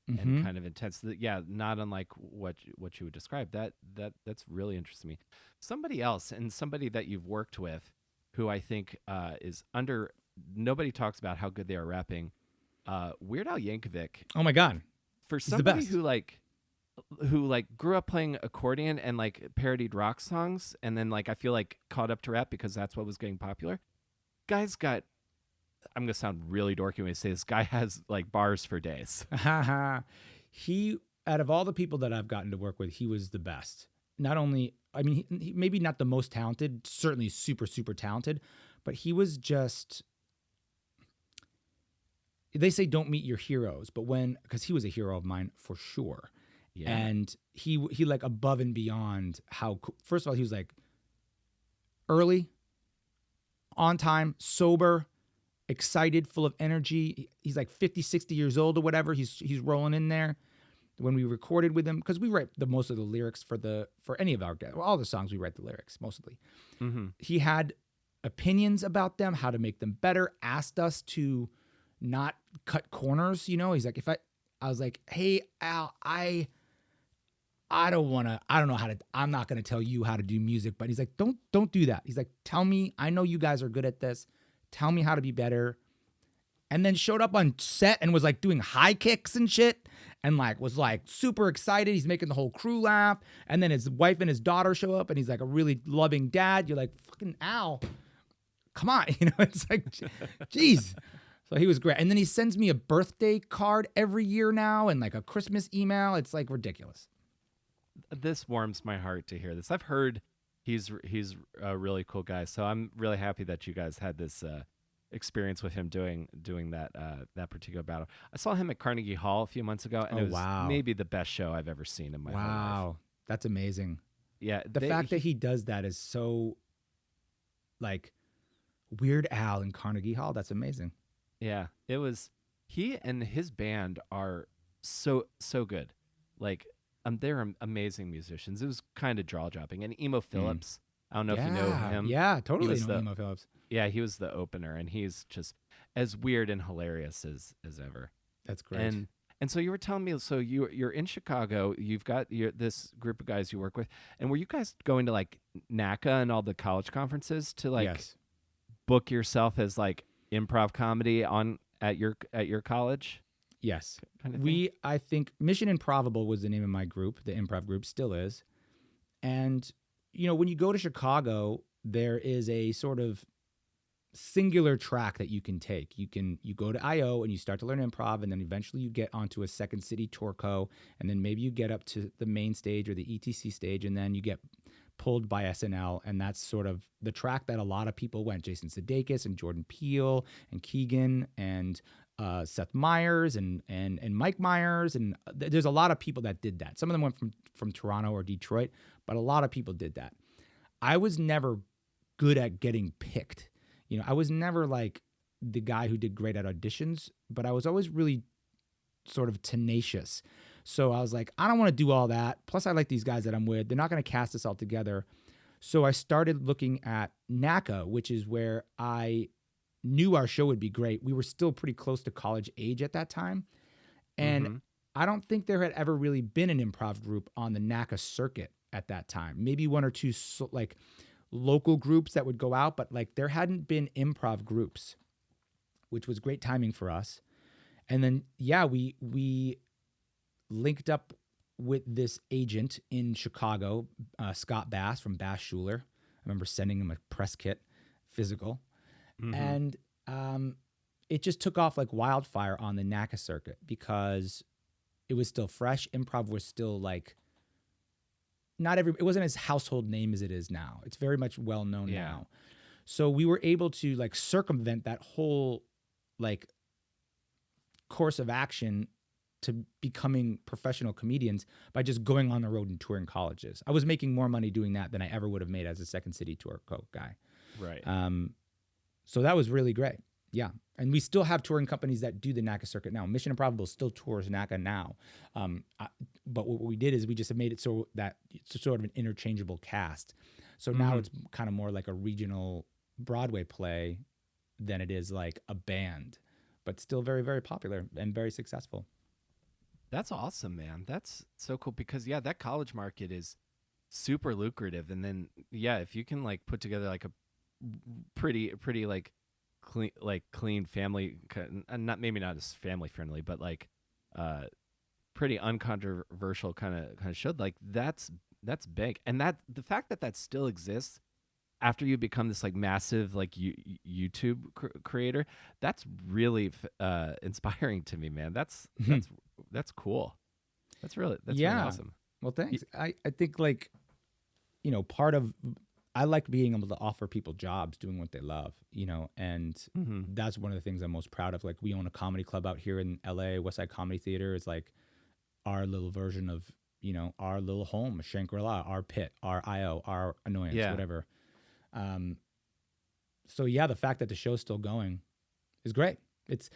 and Mm-hmm. kind of intense. Yeah, not unlike what you would describe. That's really interesting to me. Somebody else, and somebody that you've worked with, who I think is under. Nobody talks about how good they are rapping. Weird Al Yankovic. Oh my God, For he's the somebody best. who like grew up playing accordion and like parodied rock songs, and then like I feel like caught up to rap because that's what was getting popular. Guy's got, I'm gonna sound really dorky when I say this. Guy has like bars for days. He, out of all the people that I've gotten to work with, he was the best. Not only, I mean, he maybe not the most talented, certainly super, super talented, but he was just they say don't meet your heroes, but when because he was a hero of mine for sure, Yeah. and he like above and beyond how first of all he was like early, on time, sober, excited, full of energy. He's like 50, 60 years old or whatever. He's rolling in there. When we recorded with him, because we write the most of the lyrics for any of our guests, all the songs we write the lyrics mostly. Mm-hmm. He had opinions about them, how to make them better. Asked us to not cut corners. You know, he's like, I was like, hey Al, I don't know how to. I'm not gonna tell you how to do music, but he's like, don't do that. He's like, tell me. I know you guys are good at this. Tell me how to be better. And then showed up on set and was like doing high kicks and shit and like was like super excited. He's making the whole crew laugh. And then his wife and his daughter show up and he's like a really loving dad. You're like, fucking Al, come on. You know, it's like, geez. So he was great. And then he sends me a birthday card every year now and like a Christmas email. It's like ridiculous. This warms my heart to hear this. I've heard he's a really cool guy. So I'm really happy that you guys had this experience with him doing that particular battle. I saw him at Carnegie Hall a few months ago, and it was maybe the best show I've ever seen in my whole life. Wow, that's amazing. Yeah, the fact that he does that is so like Weird Al in Carnegie Hall. That's amazing. Yeah, it was. He and his band are so good. Like, they're amazing musicians. It was kind of jaw dropping. And Emo Phillips. I don't know if you know him. Yeah, totally know Emo Phillips. Yeah, he was the opener, and he's just as weird and hilarious as ever. That's great. And so you were telling me, so you're in Chicago. You've got this group of guys you work with, and were you guys going to like NACA and all the college conferences to like book yourself as like improv comedy at your college? Yes, kind of I think Mission Improbable was the name of my group. The improv group still is, and you know when you go to Chicago, there is a sort of singular track that you can take. You go to IO and you start to learn improv, and then eventually you get onto a Second City Tourco, and then maybe you get up to the main stage or the ETC stage, and then you get pulled by SNL, and that's sort of the track that a lot of people went. Jason Sudeikis and Jordan Peele and Keegan and Seth Meyers and Mike Myers, and there's a lot of people that did that. Some of them went from Toronto or Detroit, but a lot of people did that. I was never good at getting picked. You know, I was never like the guy who did great at auditions, but I was always really sort of tenacious. So I was like, I don't want to do all that. Plus, I like these guys that I'm with. They're not going to cast us all together. So I started looking at NACA, which is where I knew our show would be great. We were still pretty close to college age at that time. And I don't think there had ever really been an improv group on the NACA circuit at that time. Maybe one or two like local groups that would go out, but like there hadn't been improv groups, which was great timing for us. And then, we linked up with this agent in Chicago, Scott Bass from Bass Schuler. I remember sending him a press kit, physical. And it just took off like wildfire on the NACA circuit because it was still fresh. Improv was still like, it wasn't as household name as it is now. It's very much well known now. So we were able to like circumvent that whole like course of action to becoming professional comedians by just going on the road and touring colleges. I was making more money doing that than I ever would have made as a Second City tour guy. Right. So that was really great. Yeah. And we still have touring companies that do the NACA circuit now. Mission Improbable still tours NACA now. But what we did is we just made it so that it's sort of an interchangeable cast. So now it's kind of more like a regional Broadway play than it is like a band, but still very, very popular and very successful. That's awesome, man. That's so cool because that college market is super lucrative. And then, if you can like put together like a pretty like clean family, not as family friendly, but like pretty uncontroversial kind of show, like that's big. And that the fact that still exists after you become this like massive like YouTube creator, that's really inspiring to me, man. That's cool. That's really awesome. Well, thanks. I think like, you know, I like being able to offer people jobs doing what they love, you know, and that's one of the things I'm most proud of. Like we own a comedy club out here in LA, Westside Comedy Theater is like our little version of, you know, our little home, Shangri-La, our pit, our IO, our annoyance, whatever. So yeah, the fact that the show's still going is great. It's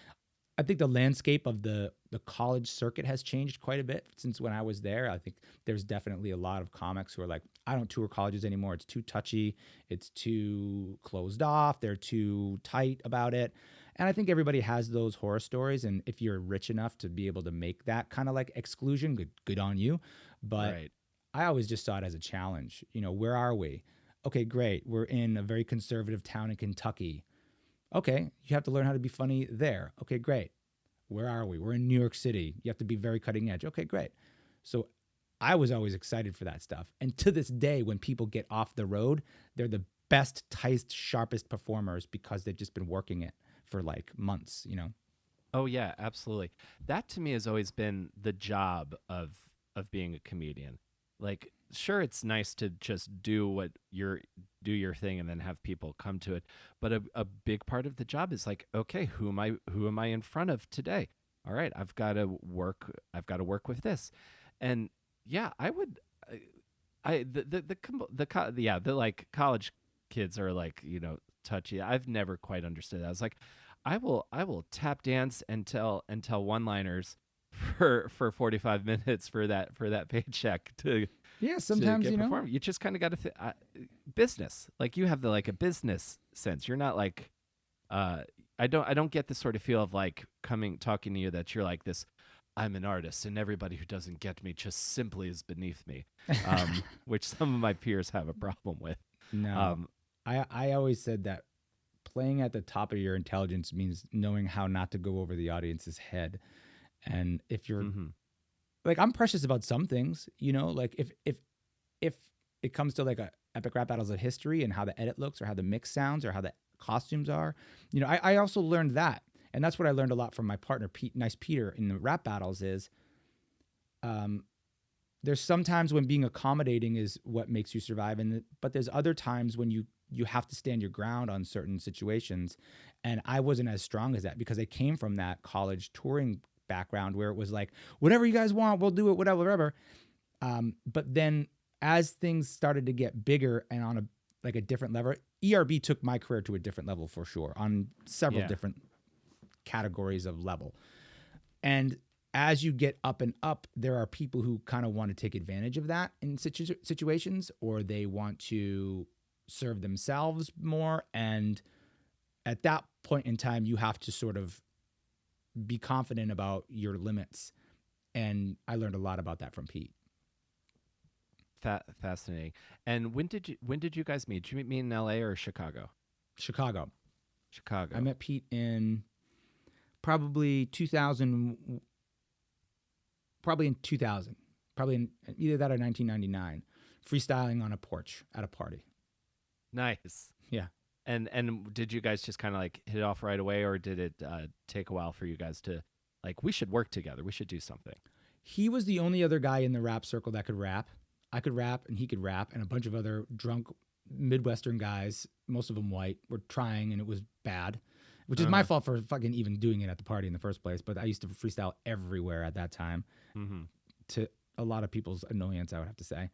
I think the landscape of the college circuit has changed quite a bit since when I was there. I think there's definitely a lot of comics who are like, I don't tour colleges anymore. It's too touchy. It's too closed off. They're too tight about it. And I think everybody has those horror stories. And if you're rich enough to be able to make that kind of like exclusion, good on you. But Right. I always just saw it as a challenge. You know, where are we? Okay, great. We're in a very conservative town in Kentucky. Okay, you have to learn how to be funny there. Okay, great. Where are we? We're in New York City. You have to be very cutting edge. Okay, great. So I was always excited for that stuff. And to this day, when people get off the road, they're the best, tightest, sharpest performers because they've just been working it for like months, you know? Oh yeah, absolutely. That to me has always been the job of being a comedian. Like, sure, it's nice to just do your thing and then have people come to it. But a big part of the job is like, okay, who am I in front of today? All right, I've got to work with this. And yeah, I would I the yeah, the like college kids are like, touchy. I've never quite understood that. I was like, I will tap dance and tell one-liners for 45 minutes for that paycheck Yeah, to sometimes, get you know, performed. You just kind of got to business. Like you have the like a business sense. You're not like uh I don't get the sort of feel of like coming talking to you that you're like this. I'm an artist, and everybody who doesn't get me just simply is beneath me, which some of my peers have a problem with. no. Um, I always said that playing at the top of your intelligence means knowing how not to go over the audience's head. And if you're mhm. like, I'm precious about some things, you know, like if it comes to like a epic rap battles of history and how the edit looks or how the mix sounds or how the costumes are, you know, I also learned that. And that's what I learned a lot from my partner, NicePeter, in the rap battles is um, there's sometimes when being accommodating is what makes you survive. But there's other times when you have to stand your ground on certain situations. And I wasn't as strong as that because I came from that college touring background where it was like, whatever you guys want, we'll do it, whatever, whatever. But then as things started to get bigger and on a like a different level, ERB took my career to a different level for sure on several Yeah. different categories of level. And as you get up and up, there are people who kind of want to take advantage of that in situations, or they want to serve themselves more. And at that point in time, you have to sort of be confident about your limits. And I learned a lot about that from Pete. Fascinating. And when did you guys meet? Did you meet me in L.A. or Chicago? Chicago. I Chicago. met Pete in probably 2000, probably in 2000, probably in either that or 1999, freestyling on a porch at a party. Nice. Yeah. And did you guys just kind of like hit it off right away, or did it take a while for you guys to like we should work together? We should do something. He was the only other guy in the rap circle that could rap. I could rap and he could rap, and a bunch of other drunk Midwestern guys, most of them white, were trying, and it was bad, which is Uh my huh. fault for fucking even doing it at the party in the first place. But I used to freestyle everywhere at that time, Mm-hmm. to a lot of people's annoyance, I would have to say.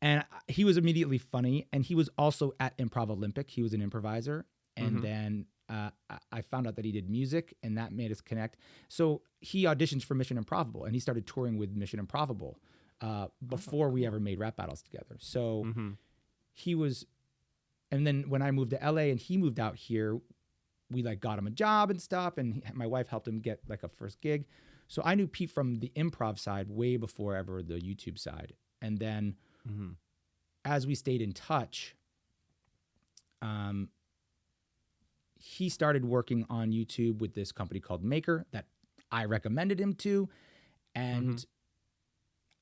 And he was immediately funny, and he was also at Improv Olympic. He was an improviser, and Mm-hmm. then I found out that he did music, and that made us connect. So he auditions for Mission Improbable, and he started touring with Mission Improbable Oh, before we cool. ever made rap battles together. So Mm-hmm. he was, and then when I moved to LA and he moved out here, we like got him a job and stuff, and my wife helped him get like a first gig. So I knew Pete from the improv side way before ever the YouTube side, and then Mm-hmm. as we stayed in touch, um, he started working on YouTube with this company called Maker that I recommended him to. Mm-hmm. And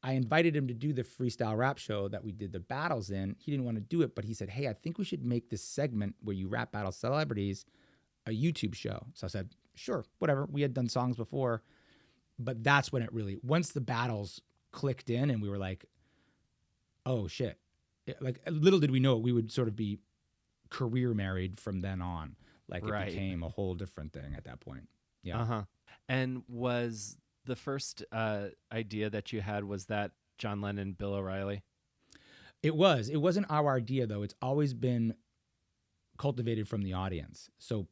I invited him to do the freestyle rap show that we did the battles in. He didn't want to do it, but he said, "Hey, I think we should make this segment where you rap battle celebrities a YouTube show." So I said, "Sure, whatever." We had done songs before, but that's when it really, once the battles clicked in and we were like, oh shit. Like little did we know it, we would sort of be career married from then on. Like it Right. became a whole different thing at that point. Yeah. Uh huh. And was the first idea that you had was that John Lennon, Bill O'Reilly? It was. It wasn't our idea though. It's always been cultivated from the audience. So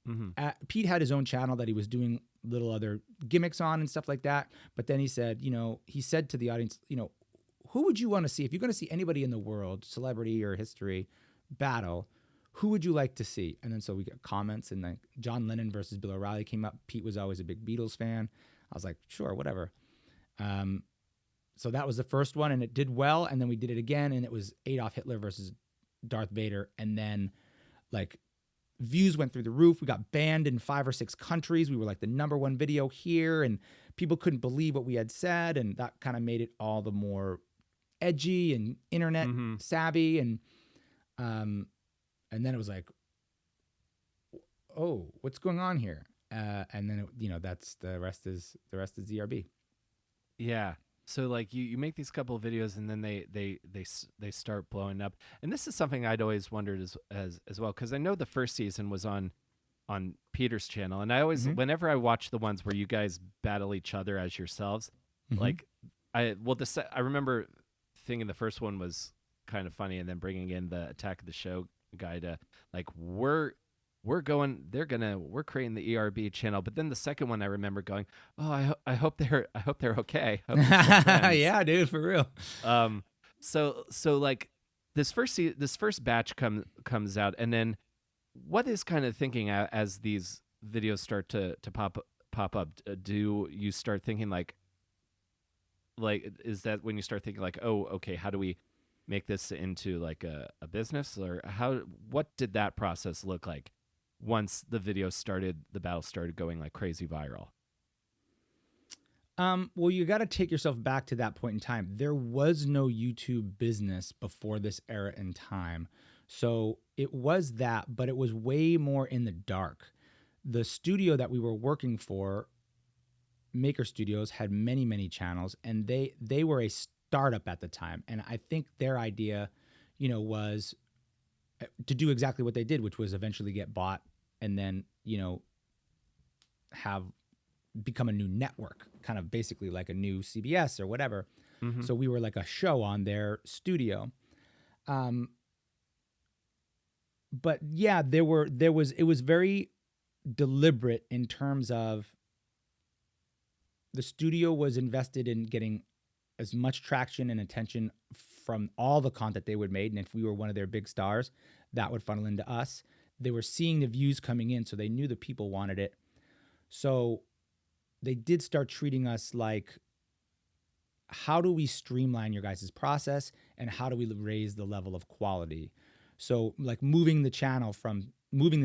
Mm-hmm. Pete had his own channel that he was doing little other gimmicks on and stuff like that. But then he said, he said to the audience, who would you want to see? If you're going to see anybody in the world, celebrity or history, battle, who would you like to see? And then so we got comments, and like John Lennon versus Bill O'Reilly came up. Pete was always a big Beatles fan. I was like, sure, whatever. So that was the first one, and it did well. And then we did it again, and it was Adolf Hitler versus Darth Vader. And then like views went through the roof. We got banned in 5 or 6 countries. We were like the #1 video here, and people couldn't believe what we had said. And that kind of made it all the more edgy and internet savvy. And then it was like, oh, what's going on here? And then that's the rest is ZRB. Yeah. So like you make these couple of videos, and then they start blowing up. And this is something I'd always wondered as well, because I know the first season was on Peter's channel, and I always whenever I watch the ones where you guys battle each other as yourselves, like I remember thinking the first one was kind of funny, and then bringing in the Attack of the Show guy to like we're creating the ERB channel. But then the second one I remember going, oh, I hope they're okay. I hope they're still friends. Yeah, dude, for real. So like this first batch comes out, and then what is kind of thinking as these videos start to pop up? Do you start thinking like is that when you start thinking like, oh, okay, how do we make this into like a business, or what did that process look like once the battle started going like crazy viral? Well, you got to take yourself back to that point in time. There was no YouTube business before this era in time. So it was that, but it was way more in the dark. The studio that we were working for, Maker Studios, had many, many channels, and they were a startup at the time. And I think their idea, was to do exactly what they did, which was eventually get bought and then, have become a new network, kind of basically like a new CBS or whatever. So we were like a show on their studio. But yeah, it was very deliberate in terms of the studio was invested in getting as much traction and attention from all the content they would made. And if we were one of their big stars, that would funnel into us. They were seeing the views coming in, so they knew the people wanted it. So they did start treating us like, how do we streamline your guys' process, and how do we raise the level of quality? So like moving the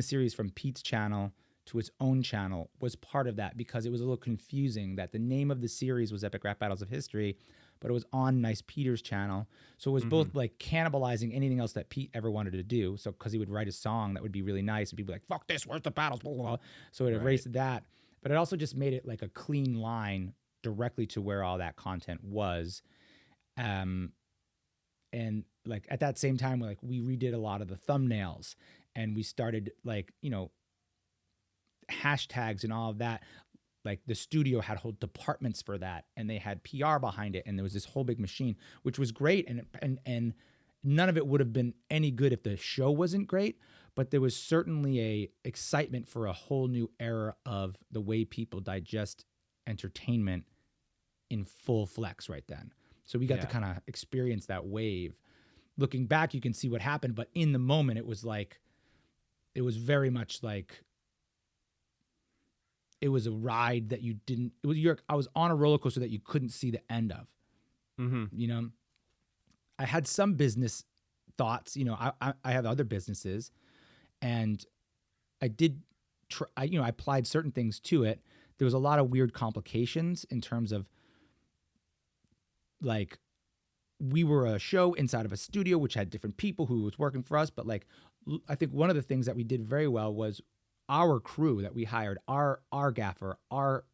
series from Pete's channel to its own channel was part of that, because it was a little confusing that the name of the series was Epic Rap Battles of History, but it was on NicePeter's channel. So it was both like cannibalizing anything else that Pete ever wanted to do. So because he would write a song that would be really nice, and people would be like, fuck this, where's the battles? Blah, blah, blah. So it erased that. But it also just made it like a clean line directly to where all that content was. And like at that same time, like we redid a lot of the thumbnails, and we started like, hashtags and all of that. Like the studio had whole departments for that, and they had PR behind it, and there was this whole big machine, which was great. And none of it would have been any good if the show wasn't great, but there was certainly a excitement for a whole new era of the way people digest entertainment in full flex right then. So we got to kind of experience that wave. Looking back, you can see what happened, but in the moment, it was very much like, it was a ride that I was on a roller coaster that you couldn't see the end of. I had some business thoughts, I have other businesses, and I did I applied certain things to it. There was a lot of weird complications in terms of like, we were a show inside of a studio, which had different people who was working for us. But like, I think one of the things that we did very well was our crew that we hired, our gaffer, our,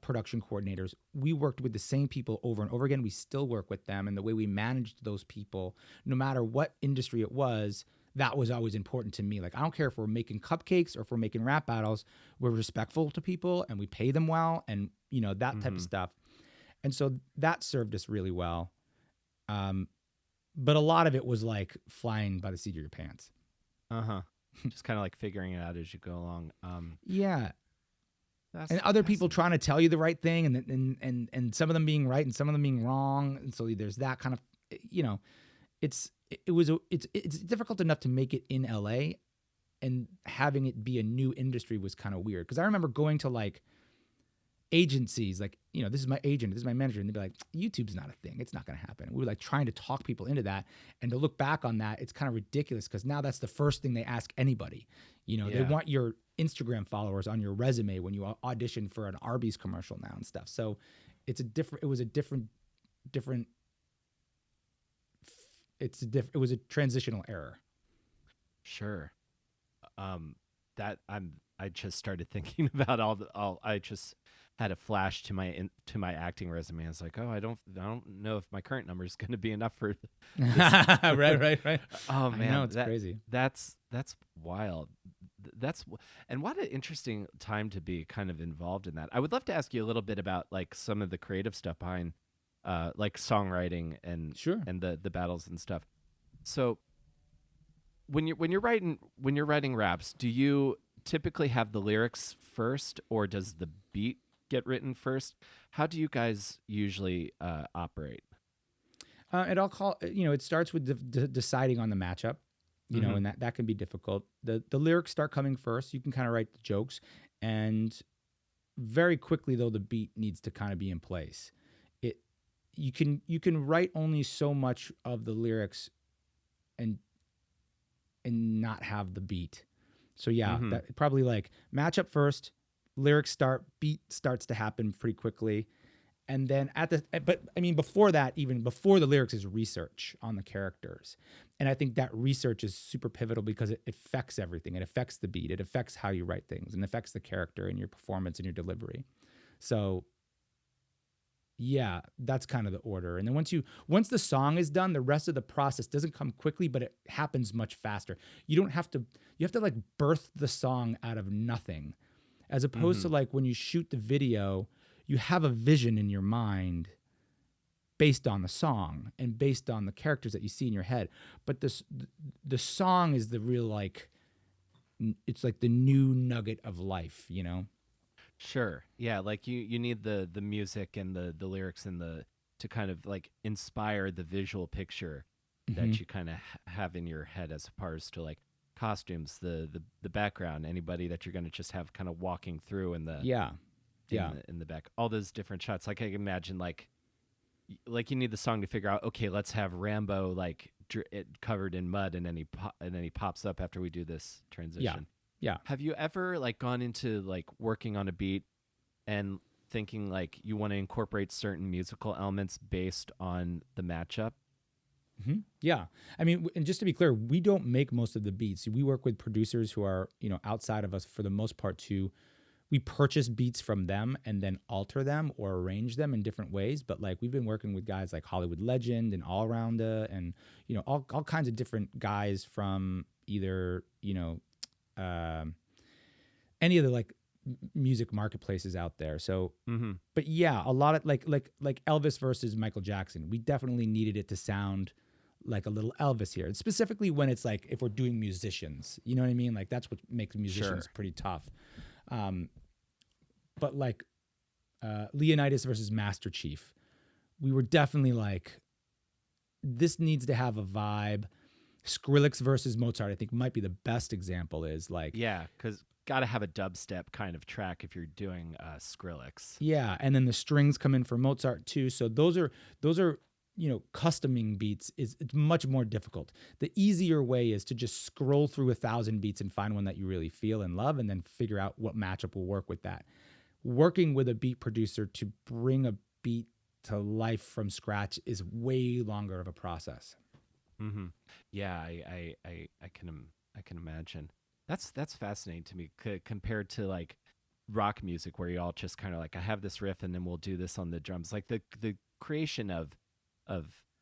production coordinators. We worked with the same people over and over again. We still work with them. And the way we managed those people, no matter what industry it was, that was always important to me. Like, I don't care if we're making cupcakes or if we're making rap battles, we're respectful to people and we pay them well, and, that type of stuff. And so that served us really well. But a lot of it was like flying by the seat of your pants. Uh-huh. Just kind of like figuring it out as you go along. Yeah. That's And other people fascinating. trying to tell you the right thing, and some of them being right and some of them being wrong, and so there's that kind of, you know, it's difficult enough to make it in LA, and having it be a new industry was kind of weird, because I remember going to like agencies, like, you know, this is my agent, this is my manager, and they'd be like, YouTube's not a thing, it's not going to happen. We were like trying to talk people into that, and to look back on that, it's kind of ridiculous, because now that's the first thing they ask anybody. You know, they Yeah. want your Instagram followers on your resume when you audition for an Arby's commercial now and stuff. So it was a different it was a transitional error. Sure. Um, I just started thinking about I just had a flash to to my acting resume. I was like, oh, I don't know if my current number is going to be enough for this. Right. Oh I know, man, it's crazy. that's wild. And what an interesting time to be kind of involved in that. I would love to ask you a little bit about like some of the creative stuff behind like songwriting Sure. and the battles and stuff. So when you're writing raps, do you typically have the lyrics first, or does the beat get written first? How do you guys usually operate? It starts with deciding on the matchup, you know, Mm-hmm. and that can be difficult. The lyrics start coming first. You can kind of write the jokes, and very quickly though the beat needs to kind of be in place. It you can write only so much of the lyrics, and not have the beat. So yeah, Mm-hmm. that probably like matchup first, lyrics start, beat starts to happen pretty quickly. And then but I mean, before that, even before the lyrics, is research on the characters. And I think that research is super pivotal, because it affects everything. It affects the beat, it affects how you write things, and affects the character and your performance and your delivery. So yeah, that's kind of the order. And then once the song is done, the rest of the process doesn't come quickly, but it happens much faster. You have to like birth the song out of nothing, as opposed Mm-hmm. to like when you shoot the video, you have a vision in your mind based on the song and based on the characters that you see in your head. But the song is the real, like, it's like the new nugget of life, you know? Sure. Yeah, like you need the music and the lyrics and the to kind of like inspire the visual picture Hmm. that you kind of have in your head, as opposed to like costumes, the background, anybody that you're going to just have kind of walking through Yeah. Yeah. in the back, all those different shots. Like I can imagine like you need the song to figure out, okay, let's have Rambo like covered in mud, and and then he pops up after we do this Yeah. transition. Yeah. Have you ever like gone into like working on a beat and thinking like you want to incorporate certain musical elements based on the matchup? Yeah. I mean, and just to be clear, we don't make most of the beats. We work with producers who are, you know, outside of us for the most part. We purchase beats from them and then alter them or arrange them in different ways. But like, we've been working with guys like Hollywood Legend and All Arounder, and, you know, all kinds of different guys from either, you know, um, any of the like music marketplaces out there. So, Mm-hmm. but yeah, a lot of like Elvis versus Michael Jackson. We definitely needed it to sound like a little Elvis here, specifically when it's like if we're doing musicians. You know what I mean? Like that's what makes musicians Sure. pretty tough. Um, but like Leonidas versus Master Chief, we were definitely like, this needs to have a vibe. Skrillex versus Mozart, I think, might be the best example. Is like, Yeah, because got to have a dubstep kind of track if you're doing Skrillex. yeah, and then the strings come in for Mozart too. So those are you know, customing beats is it's much more difficult. The easier way is to just scroll through 1,000 beats and find one that you really feel and love, and then figure out what matchup will work with that. Working with a beat producer to bring a beat to life from scratch is way longer of a process. Mm-hmm. Yeah, I can imagine. That's fascinating to me compared to like rock music where you all just kind of like I have this riff and then we'll do this on the drums. Like the creation of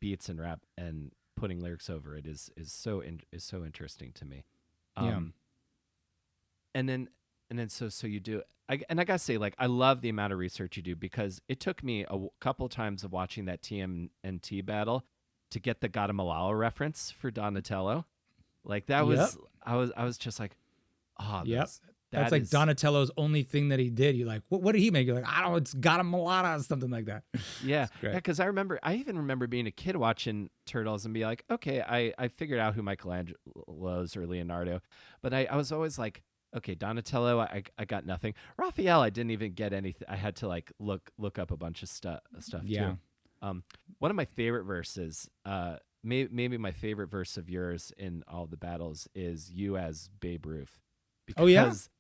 beats and rap and putting lyrics over it is so interesting to me. Yeah. Um, and then so you do. And I gotta say, like, I love the amount of research you do, because it took me couple times of watching that TMNT battle to get the Guatemala reference for Donatello. Like that Yep. was I was just like, oh, Yep. That's that like is Donatello's only thing that he did. You're like, what did he make? You're like, I don't know, it's got a Mulata or something like that. yeah, It's great. because I even remember being a kid watching Turtles and be like, okay, I figured out who Michelangelo's or Leonardo, but I was always like, okay, Donatello, I got nothing. Raphael, I didn't even get anything. I had to like look up a bunch of stuff Yeah. too. One of my favorite verses, maybe my favorite verse of yours in all the battles is you as Babe Ruth, Oh yeah. because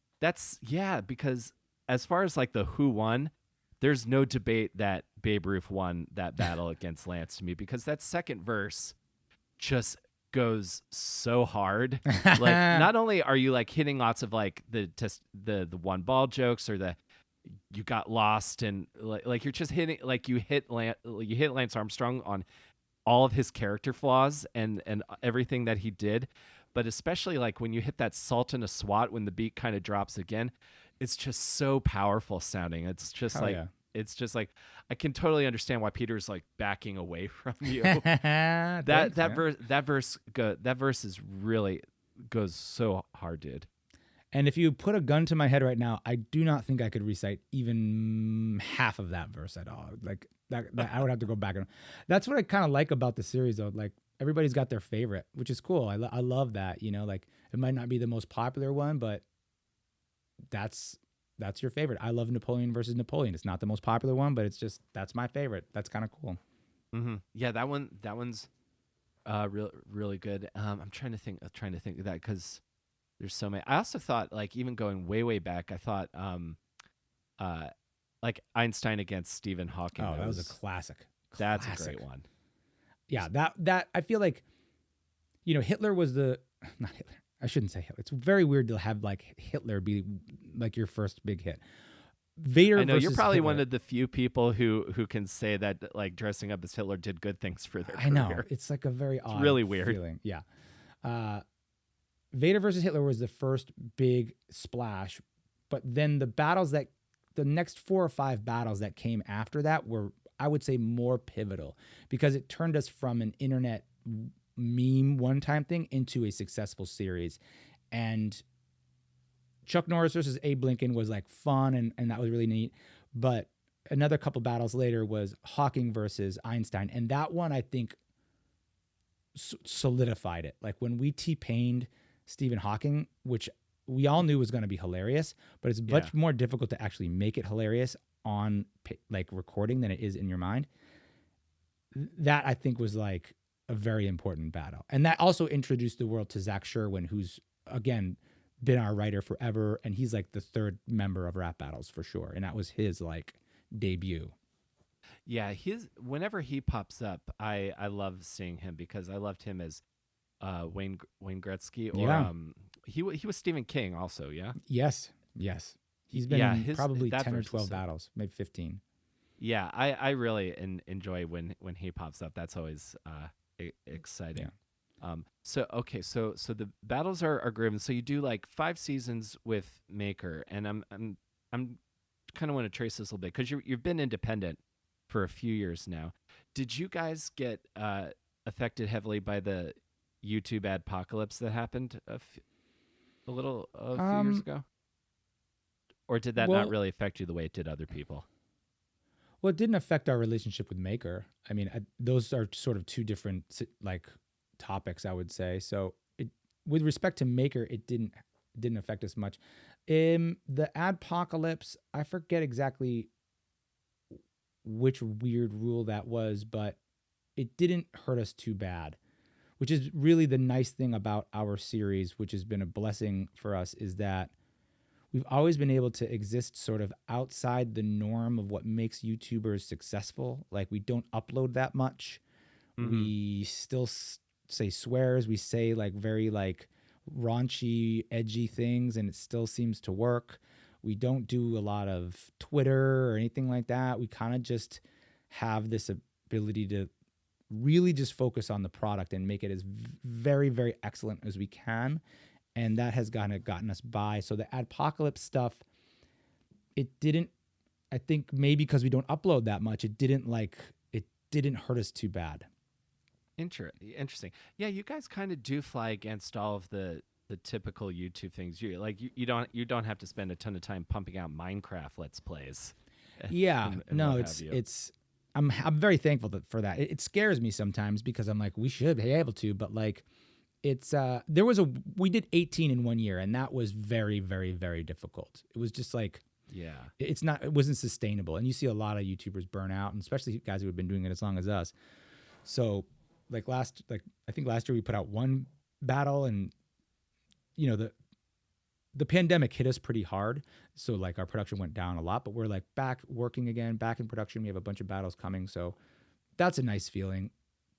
because as far as like the who won, there's no debate that Babe Ruth won that battle against Lance to me, because that second verse just goes so hard. Like not only are you like hitting lots of like the one ball jokes or the you got lost and like you're just hitting like you hit Lance Armstrong on all of his character flaws and everything that he did, but especially like when you hit that salt in a SWAT when the beat kind of drops again, it's just so powerful sounding. It's just Hell like yeah. it's just like I can totally understand why Peter's like backing away from you. Thanks, man. That verse is really goes so hard, dude. And if you put a gun to my head right now, I do not think I could recite even half of that verse at all. Like that I would have to go back and. That's what I kind of like about the series, though. Like everybody's got their favorite, which is cool. I love that. You know, like it might not be the most popular one, but that's your favorite. I love Napoleon versus Napoleon. It's not the most popular one, but it's just that's my favorite. That's kind of cool. Yeah, that one's really good. I'm trying to think of that because there's so many. I also thought like even going way back, I thought uh like Einstein against Stephen Hawking. Oh, that was a classic. That's a great one. Yeah, that I feel like, Hitler was the not Hitler. I shouldn't say Hitler. It's very weird to have like Hitler be like your first big hit. Vader I know you're versus probably Hitler. one of the few people who can say that like dressing up as Hitler did good things for their I know. career. It's like a very odd really weird. feeling. Yeah. Vader versus Hitler was the first big splash, but then the next 4 or 5 battles that came after that were, I would say, more pivotal because it turned us from an internet meme one-time thing into a successful series. And Chuck Norris versus Abe Lincoln was like fun and that was really neat. But another couple battles later was Hawking versus Einstein. And that one, I think, solidified it. Like when we T-Pained Stephen Hawking, which we all knew was going to be hilarious, but it's much more difficult to actually make it hilarious on like recording than it is in your mind. That I think was like a very important battle. And that also introduced the world to Zach Sherwin, who's again been our writer forever. And he's like the third member of Rap Battles for sure. And that was his like debut. Yeah, whenever he pops up, I love seeing him because I loved him as Wayne Gretzky or he was Stephen King also, yeah? Yes. He's been in probably 10 or 12 so battles, maybe 15. Yeah, I really enjoy when he pops up. That's always exciting. Yeah. So the battles are grooving. So you do like 5 seasons with Maker, and I'm kind of want to trace this a little bit because you've been independent for a few years now. Did you guys get affected heavily by the YouTube adpocalypse that happened a few years ago? Or did that not really affect you the way it did other people? Well, it didn't affect our relationship with Maker. I mean, those are sort of two different like topics, I would say. So with respect to Maker, it didn't affect us much. The adpocalypse, I forget exactly which weird rule that was, but it didn't hurt us too bad, which is really the nice thing about our series, which has been a blessing for us, is that we've always been able to exist sort of outside the norm of what makes YouTubers successful. Like we don't upload that much. Mm-hmm. We still say swears. We say like very like raunchy, edgy things, and it still seems to work. We don't do a lot of Twitter or anything like that. We kind of just have this ability to really just focus on the product and make it as very, very excellent as we can. And that has gotten us by. So the adpocalypse stuff, it didn't, I think maybe because we don't upload that much, it didn't hurt us too bad. Interesting. Yeah, you guys kind of do fly against all of the typical YouTube things. You don't have to spend a ton of time pumping out Minecraft let's plays Yeah, and no, what have you. it's I'm very thankful for that. It scares me sometimes because I'm like, we should be able to, but like it's there was a we did 18 in 1 year, and that was very, very, very difficult. It was just like Yeah. it wasn't sustainable, and you see a lot of YouTubers burn out, and especially guys who have been doing it as long as us. So like I think last year we put out one battle, and you know the pandemic hit us pretty hard, so like our production went down a lot, but we're like back working again, back in production. We have a bunch of battles coming, so that's a nice feeling.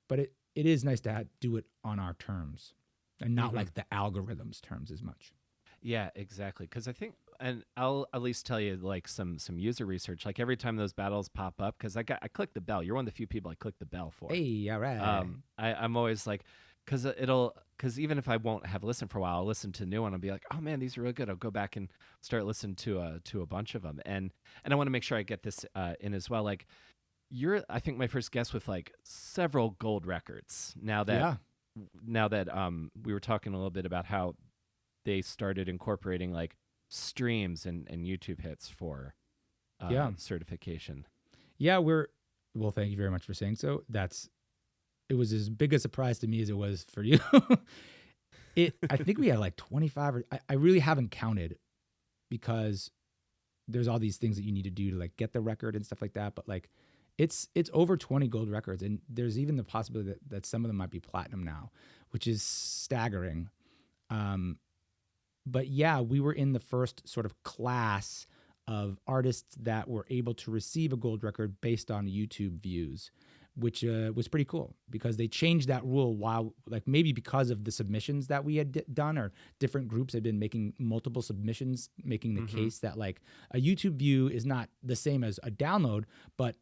But it is nice to do it on our terms and not Hmm. like the algorithms terms as much. Yeah, exactly. Because I think, and I'll at least tell you like some user research. Like every time those battles pop up, because I click the bell. You're one of the few people I click the bell for. Hey, all right. I'm always like, because even if I won't have listened for a while, I'll listen to a new one and be like, oh man, these are really good. I'll go back and start listening to a bunch of them, and I want to make sure I get this in as well. Like you're, I think my first guest with like several gold records. Yeah, Now that we were talking a little bit about how they started incorporating like streams and YouTube hits for yeah, certification. yeah. Well, thank you very much for saying so. It was as big a surprise to me as it was for you. I think we had like 25 or I really haven't counted because there's all these things that you need to do to like get the record and stuff like that. But like it's over 20 gold records, and there's even the possibility that some of them might be platinum now, which is staggering. Um, but yeah, we were in the first sort of class of artists that were able to receive a gold record based on YouTube views, which was pretty cool because they changed that rule while, like, maybe because of the submissions that we had done, or different groups had been making multiple submissions, making the Mm-hmm. case that like a YouTube view is not the same as a download, but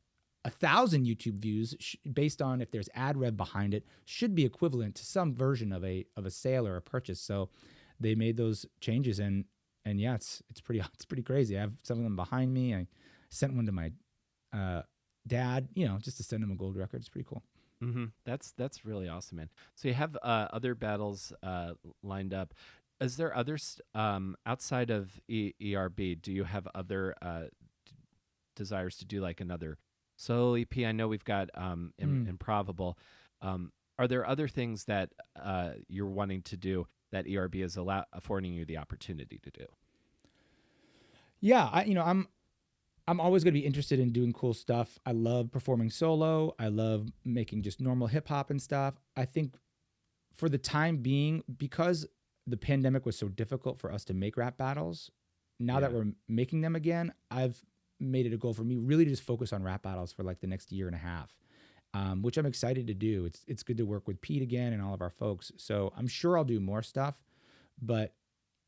1,000 YouTube views, based on if there's ad rev behind it, should be equivalent to some version of a sale or a purchase. So they made those changes, and yeah, it's pretty it's pretty crazy. I have some of them behind me. I sent one to my uh, dad, just to send him a gold record. It's pretty cool. Mm-hmm. That's really awesome, man. So you have other battles lined up. Is there others outside of ERB? Do you have other desires to do like another solo EP? I know we've got Mm. Improvable. Are there other things that you're wanting to do that ERB is affording you the opportunity to do? Yeah, I'm always going to be interested in doing cool stuff. I love performing solo. I love making just normal hip hop and stuff. I think for the time being, because the pandemic was so difficult for us to make rap battles, now that Yeah. we're making them again, I've made it a goal for me really to just focus on rap battles for like the next year and a half, which I'm excited to do. It's good to work with Pete again and all of our folks. So I'm sure I'll do more stuff, but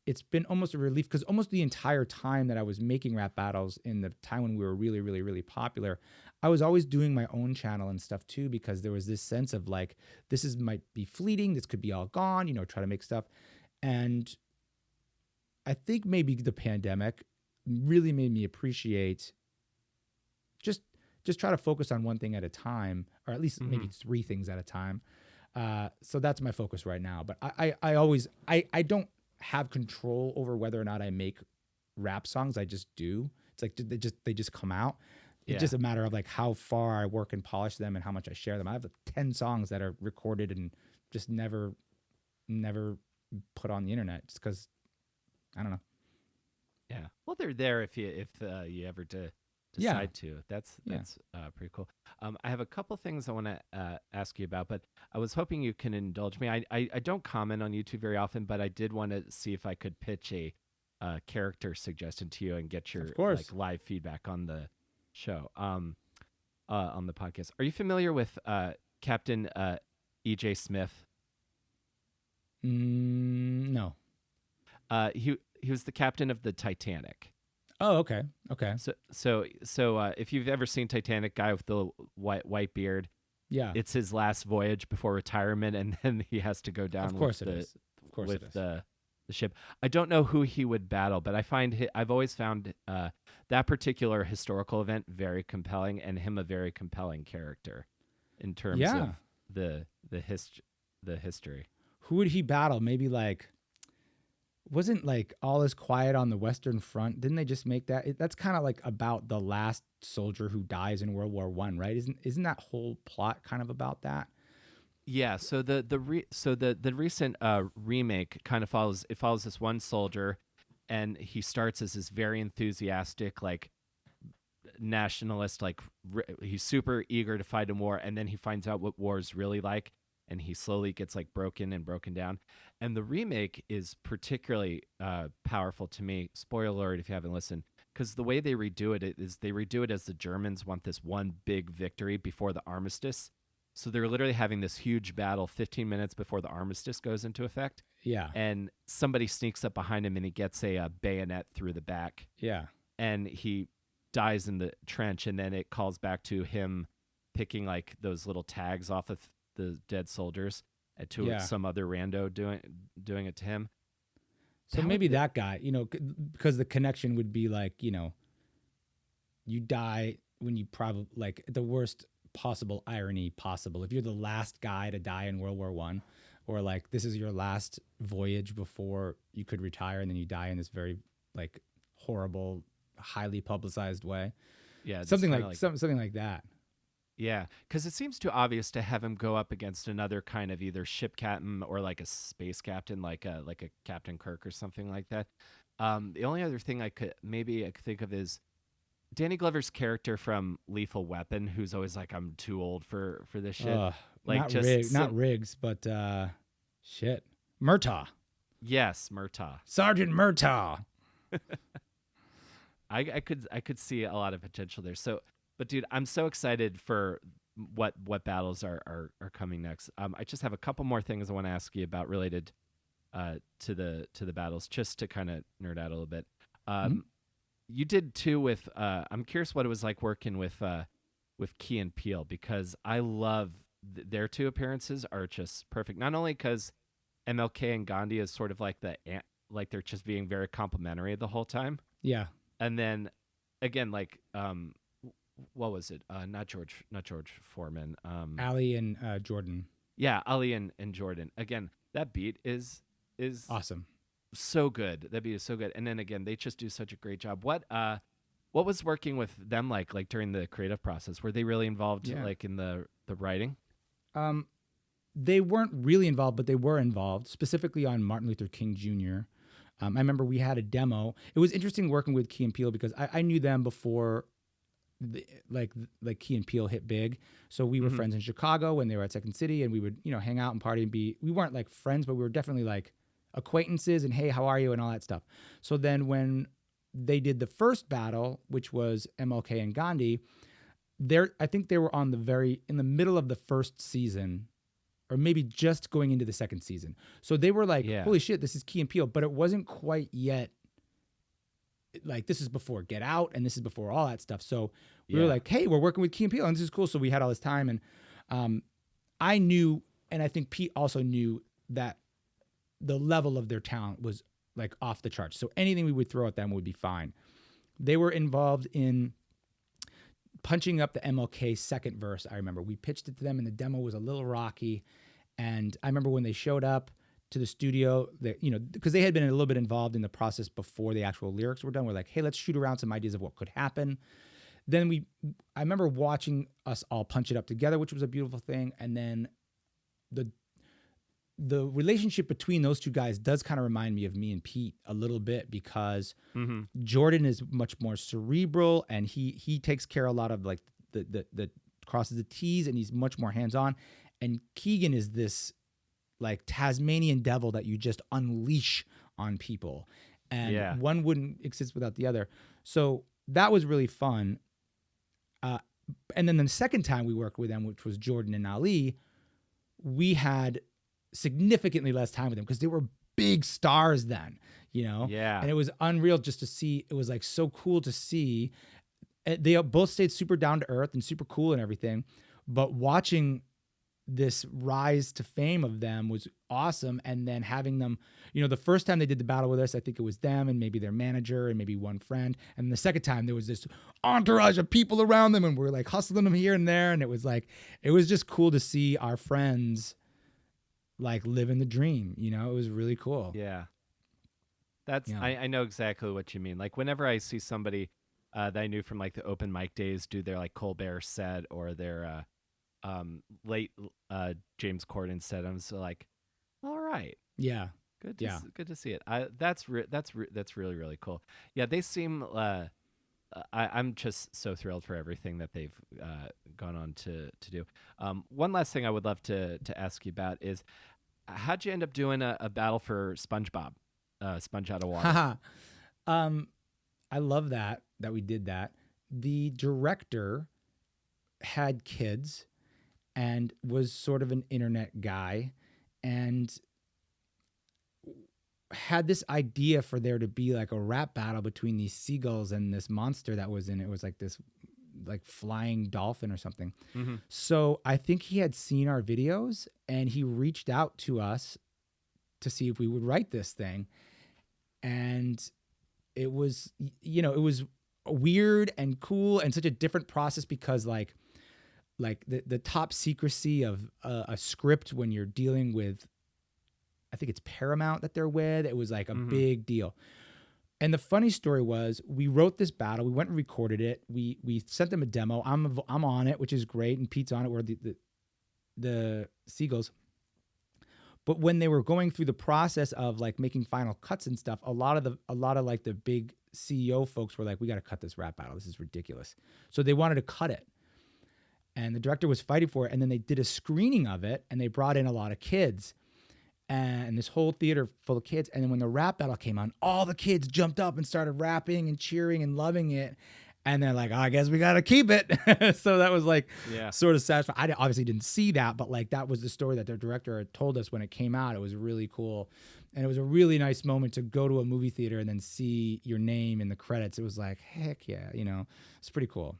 it's been almost a relief because almost the entire time that I was making rap battles, in the time when we were really, really, really popular, I was always doing my own channel and stuff too, because there was this sense of like, might be fleeting. This could be all gone, try to make stuff. And I think maybe the pandemic really made me appreciate just try to focus on one thing at a time, or at least Mm-hmm. maybe three things at a time. So that's my focus right now. But I always I don't have control over whether or not I make rap songs. I just do. It's like they just come out. It's Yeah. just a matter of like how far I work and polish them and how much I share them. I have 10 songs that are recorded and just never put on the internet, just because I don't know. Yeah. Well, they're there if you ever Yeah, decide to. That's yeah. pretty cool. I have a couple things I want to ask you about, but I was hoping you can indulge me. I don't comment on YouTube very often, but I did want to see if I could pitch a character suggestion to you and get Of your like course. live feedback on the show. On the podcast. Are you familiar with Captain EJ Smith? No. He was the captain of the Titanic. Oh, okay. Okay. So if you've ever seen Titanic, guy with the white beard, Yeah. it's his last voyage before retirement, and then he has to go Of down course it is. Of course it with is. the ship. I don't know who he would battle, but I've always found that particular historical event very compelling, and him a very compelling character in terms Yeah. of the history. Who would he battle? Maybe like wasn't like All Is Quiet on the Western Front? Didn't they just make that? That's kind of like about the last soldier who dies in World War One, right? Isn't that whole plot kind of about that? Yeah, so the recent remake kind of follows this one soldier, and he starts as this very enthusiastic, like nationalist, like he's super eager to fight in war, and then he finds out what war is really like, and he slowly gets like broken down. And the remake is particularly powerful to me. Spoiler alert if you haven't listened, because the way they redo it is they redo it as the Germans want this one big victory before the armistice. So they're literally having this huge battle 15 minutes before the armistice goes into effect. Yeah, And somebody sneaks up behind him and he gets a bayonet through the back. yeah, And he dies in the trench. And then it calls back to him picking like those little tags off of the dead soldiers to yeah. some other rando doing it to him. So maybe that guy, because the connection would be like, you die when you probably like the worst possible irony possible. If you're the last guy to die in World War One, or like this is your last voyage before you could retire, and then you die in this very like horrible, highly publicized way. Yeah, Something like something like that. Yeah, because it seems too obvious to have him go up against another kind of either ship captain or like a space captain, like a Captain Kirk or something like that. The only other thing I could think of is Danny Glover's character from Lethal Weapon, who's always like, "I'm too old for this shit." Like Not Riggs, but shit, Murtaugh. Yes, Murtaugh. Sergeant Murtaugh. I could see a lot of potential there. So, but dude, I'm so excited for what battles are coming next. I just have a couple more things I want to ask you about related to the battles, just to kind of nerd out a little bit. You did too with. I'm curious what it was like working with Key and Peele, because I love their two appearances are just perfect. Not only because MLK and Gandhi is sort of like like they're just being very complimentary the whole time. Yeah. And then again, like what was it? Not George Foreman. Ali and Jordan. Yeah, Ali and Jordan. Again, that beat is awesome. So good. That beat is so good. And then again, they just do such a great job. What was working with them like during the creative process? Were they really involved like in the writing? They weren't really involved, but they were involved, specifically on Martin Luther King Jr. I remember we had a demo. It was interesting working with Key and Peele because I knew them before like Key and Peele hit big. So we were friends in Chicago when they were at Second City, and we would, hang out and party and we weren't like friends, but we were definitely like acquaintances and hey, how are you and all that stuff. So then when they did the first battle, which was MLK and Gandhi, I think they were in the middle of the first season, or maybe just going into the second season. So they were like, holy shit, this is Key and Peele, but it wasn't quite yet. Like, this is before Get Out, and this is before all that stuff. So we were like, hey, we're working with Key and Peele, and this is cool. So we had all this time, and I knew, and I think Pete also knew, that the level of their talent was like off the charts. So anything we would throw at them would be fine. They were involved in punching up the MLK second verse. I remember we pitched it to them, and the demo was a little rocky. And I remember when they showed up to the studio, that because they had been a little bit involved in the process before the actual lyrics were done. We're like, hey, let's shoot around some ideas of what could happen. Then I remember watching us all punch it up together, which was a beautiful thing. And then the relationship between those two guys does kind of remind me of me and Pete a little bit, because Jordan is much more cerebral, and he takes care of a lot of like the crosses the T's, and he's much more hands-on. And Keegan is this like Tasmanian devil that you just unleash on people, and one wouldn't exist without the other. So that was really fun. And then the second time we worked with them, which was Jordan and Ali, we had significantly less time with them because they were big stars then, and it was unreal just to see. It was like so cool to see. They both stayed super down to earth and super cool and everything, but watching this rise to fame of them was awesome. And then having them, the first time they did the battle with us, I think it was them and maybe their manager and maybe one friend. And the second time there was this entourage of people around them and we're like hustling them here and there. And it was just cool to see our friends like living the dream. It was really cool. Yeah. I know exactly what you mean. Like whenever I see somebody that I knew from like the open mic days do their like Colbert set or their late James Corden set, I'm so like, all right, yeah, good to see it. That's really, really cool. Yeah, they seem. I'm just so thrilled for everything that they've gone on to do. One last thing I would love to ask you about is how'd you end up doing a battle for SpongeBob, Sponge Out of Water? I love that we did that. The director had kids and was sort of an internet guy and had this idea for there to be like a rap battle between these seagulls and this monster that was in it. It was like this like flying dolphin or something. Mm-hmm. So I think he had seen our videos and he reached out to us to see if we would write this thing. And it was, it was weird and cool and such a different process because like the top secrecy of a script when you're dealing with, I think it's Paramount that they're with. It was like a big deal. And the funny story was we wrote this battle. We went and recorded it. We sent them a demo. I'm on it, which is great. And Pete's on it. We're the Seagulls. But when they were going through the process of like making final cuts and stuff, a lot of like the big CEO folks were like, we got to cut this rap battle. This is ridiculous. So they wanted to cut it. And the director was fighting for it. And then they did a screening of it and they brought in a lot of kids and this whole theater full of kids. And then when the rap battle came on, all the kids jumped up and started rapping and cheering and loving it. And they're like, I guess we got to keep it. So that was like sort of satisfying. I obviously didn't see that, but like that was the story that their director had told us when it came out. It was really cool. And it was a really nice moment to go to a movie theater and then see your name in the credits. It was like, heck yeah, it's pretty cool.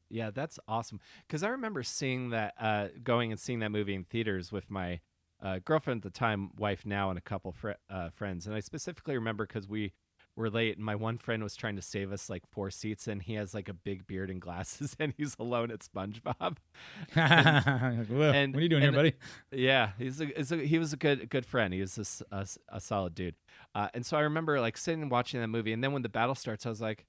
Yeah, that's awesome. Because I remember seeing that, going and seeing that movie in theaters with my girlfriend at the time, wife now, and a couple friends. And I specifically remember because we were late and my one friend was trying to save us like 4 seats and he has like a big beard and glasses and he's alone at SpongeBob. And what are you doing here, buddy? Yeah, he was a good friend. He was a solid dude. And so I remember like sitting and watching that movie. And then when the battle starts, I was like,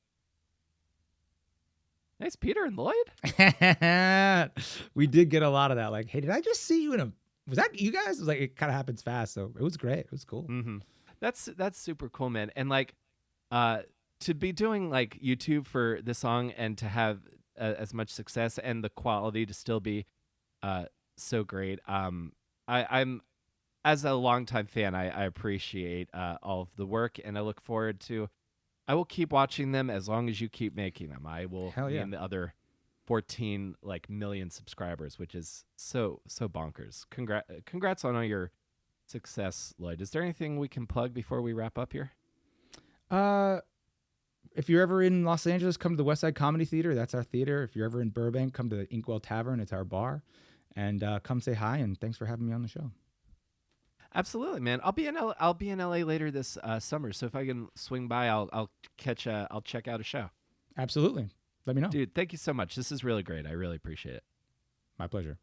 NicePeter and Lloyd? We did get a lot of that. Like, hey, did I just see you in was that you guys? It was like, it kind of happens fast. So it was great. It was cool. Mm-hmm. That's super cool, man. And like, to be doing like YouTube for this song and to have as much success and the quality to still be so great. I'm as a longtime fan, I appreciate all of the work and I look forward to. I will keep watching them as long as you keep making them. I will gain the other 14 like million subscribers, which is so bonkers. Congrats on all your success, Lloyd. Is there anything we can plug before we wrap up here? If you're ever in Los Angeles, come to the West Side Comedy Theater. That's our theater. If you're ever in Burbank, come to the Inkwell Tavern. It's our bar. And come say hi, and thanks for having me on the show. Absolutely, man. I'll be in LA later this summer, so if I can swing by, I'll check out a show. Absolutely. Let me know. Dude, thank you so much. This is really great. I really appreciate it. My pleasure.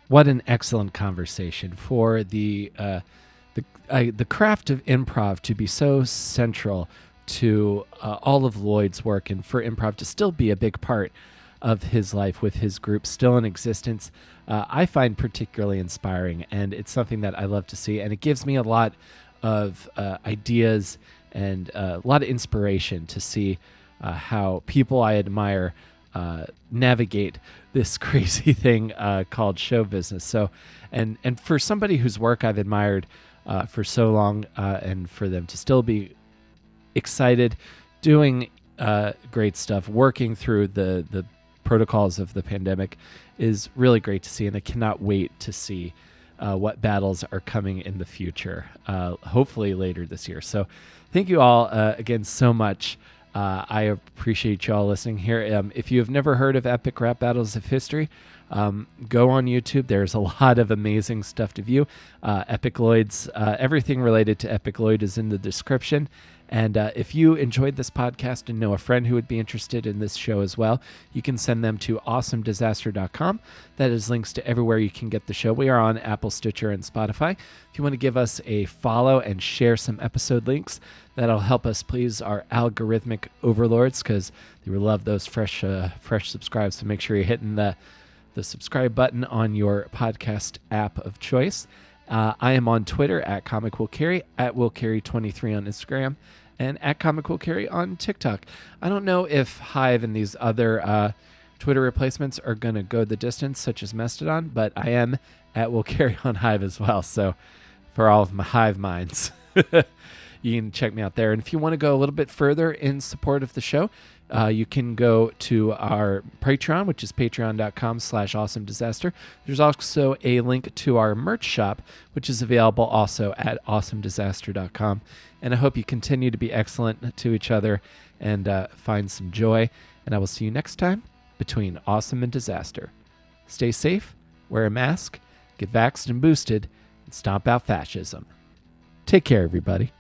What an excellent conversation for the craft of improv to be so central to all of Lloyd's work, and for improv to still be a big part of his life with his group still in existence. I find particularly inspiring, and it's something that I love to see, and it gives me a lot of ideas and a lot of inspiration to see how people I admire navigate this crazy thing called show business. So, and for somebody whose work I've admired for so long, and for them to still be excited, doing great stuff, working through the protocols of the pandemic is really great to see. And I cannot wait to see what battles are coming in the future, hopefully later this year. So thank you all again so much. I appreciate you all listening here. If you have never heard of Epic Rap Battles of History, go on YouTube. There's a lot of amazing stuff to view. EpicLLoyd's, everything related to EpicLLoyd is in the description. And if you enjoyed this podcast and know a friend who would be interested in this show as well, you can send them to awesomedisaster.com. That is links to everywhere you can get the show. We are on Apple, Stitcher, and Spotify. If you want to give us a follow and share some episode links, that'll help us please our algorithmic overlords, because they will love those fresh subscribes. So make sure you're hitting the subscribe button on your podcast app of choice. I am on Twitter at Comic Will Carry, at Will Carry 23 on Instagram, and at Comic Will Carry on TikTok. I don't know if Hive and these other Twitter replacements are going to go the distance, such as Mastodon, but I am at Will Carry on Hive as well. So for all of my Hive minds, you can check me out there. And if you want to go a little bit further in support of the show, you can go to our Patreon, which is patreon.com/awesomedisaster. There's also a link to our merch shop, which is available also at awesomedisaster.com. And I hope you continue to be excellent to each other and find some joy. And I will see you next time between Awesome and Disaster. Stay safe, wear a mask, get vaxxed and boosted, and stomp out fascism. Take care, everybody.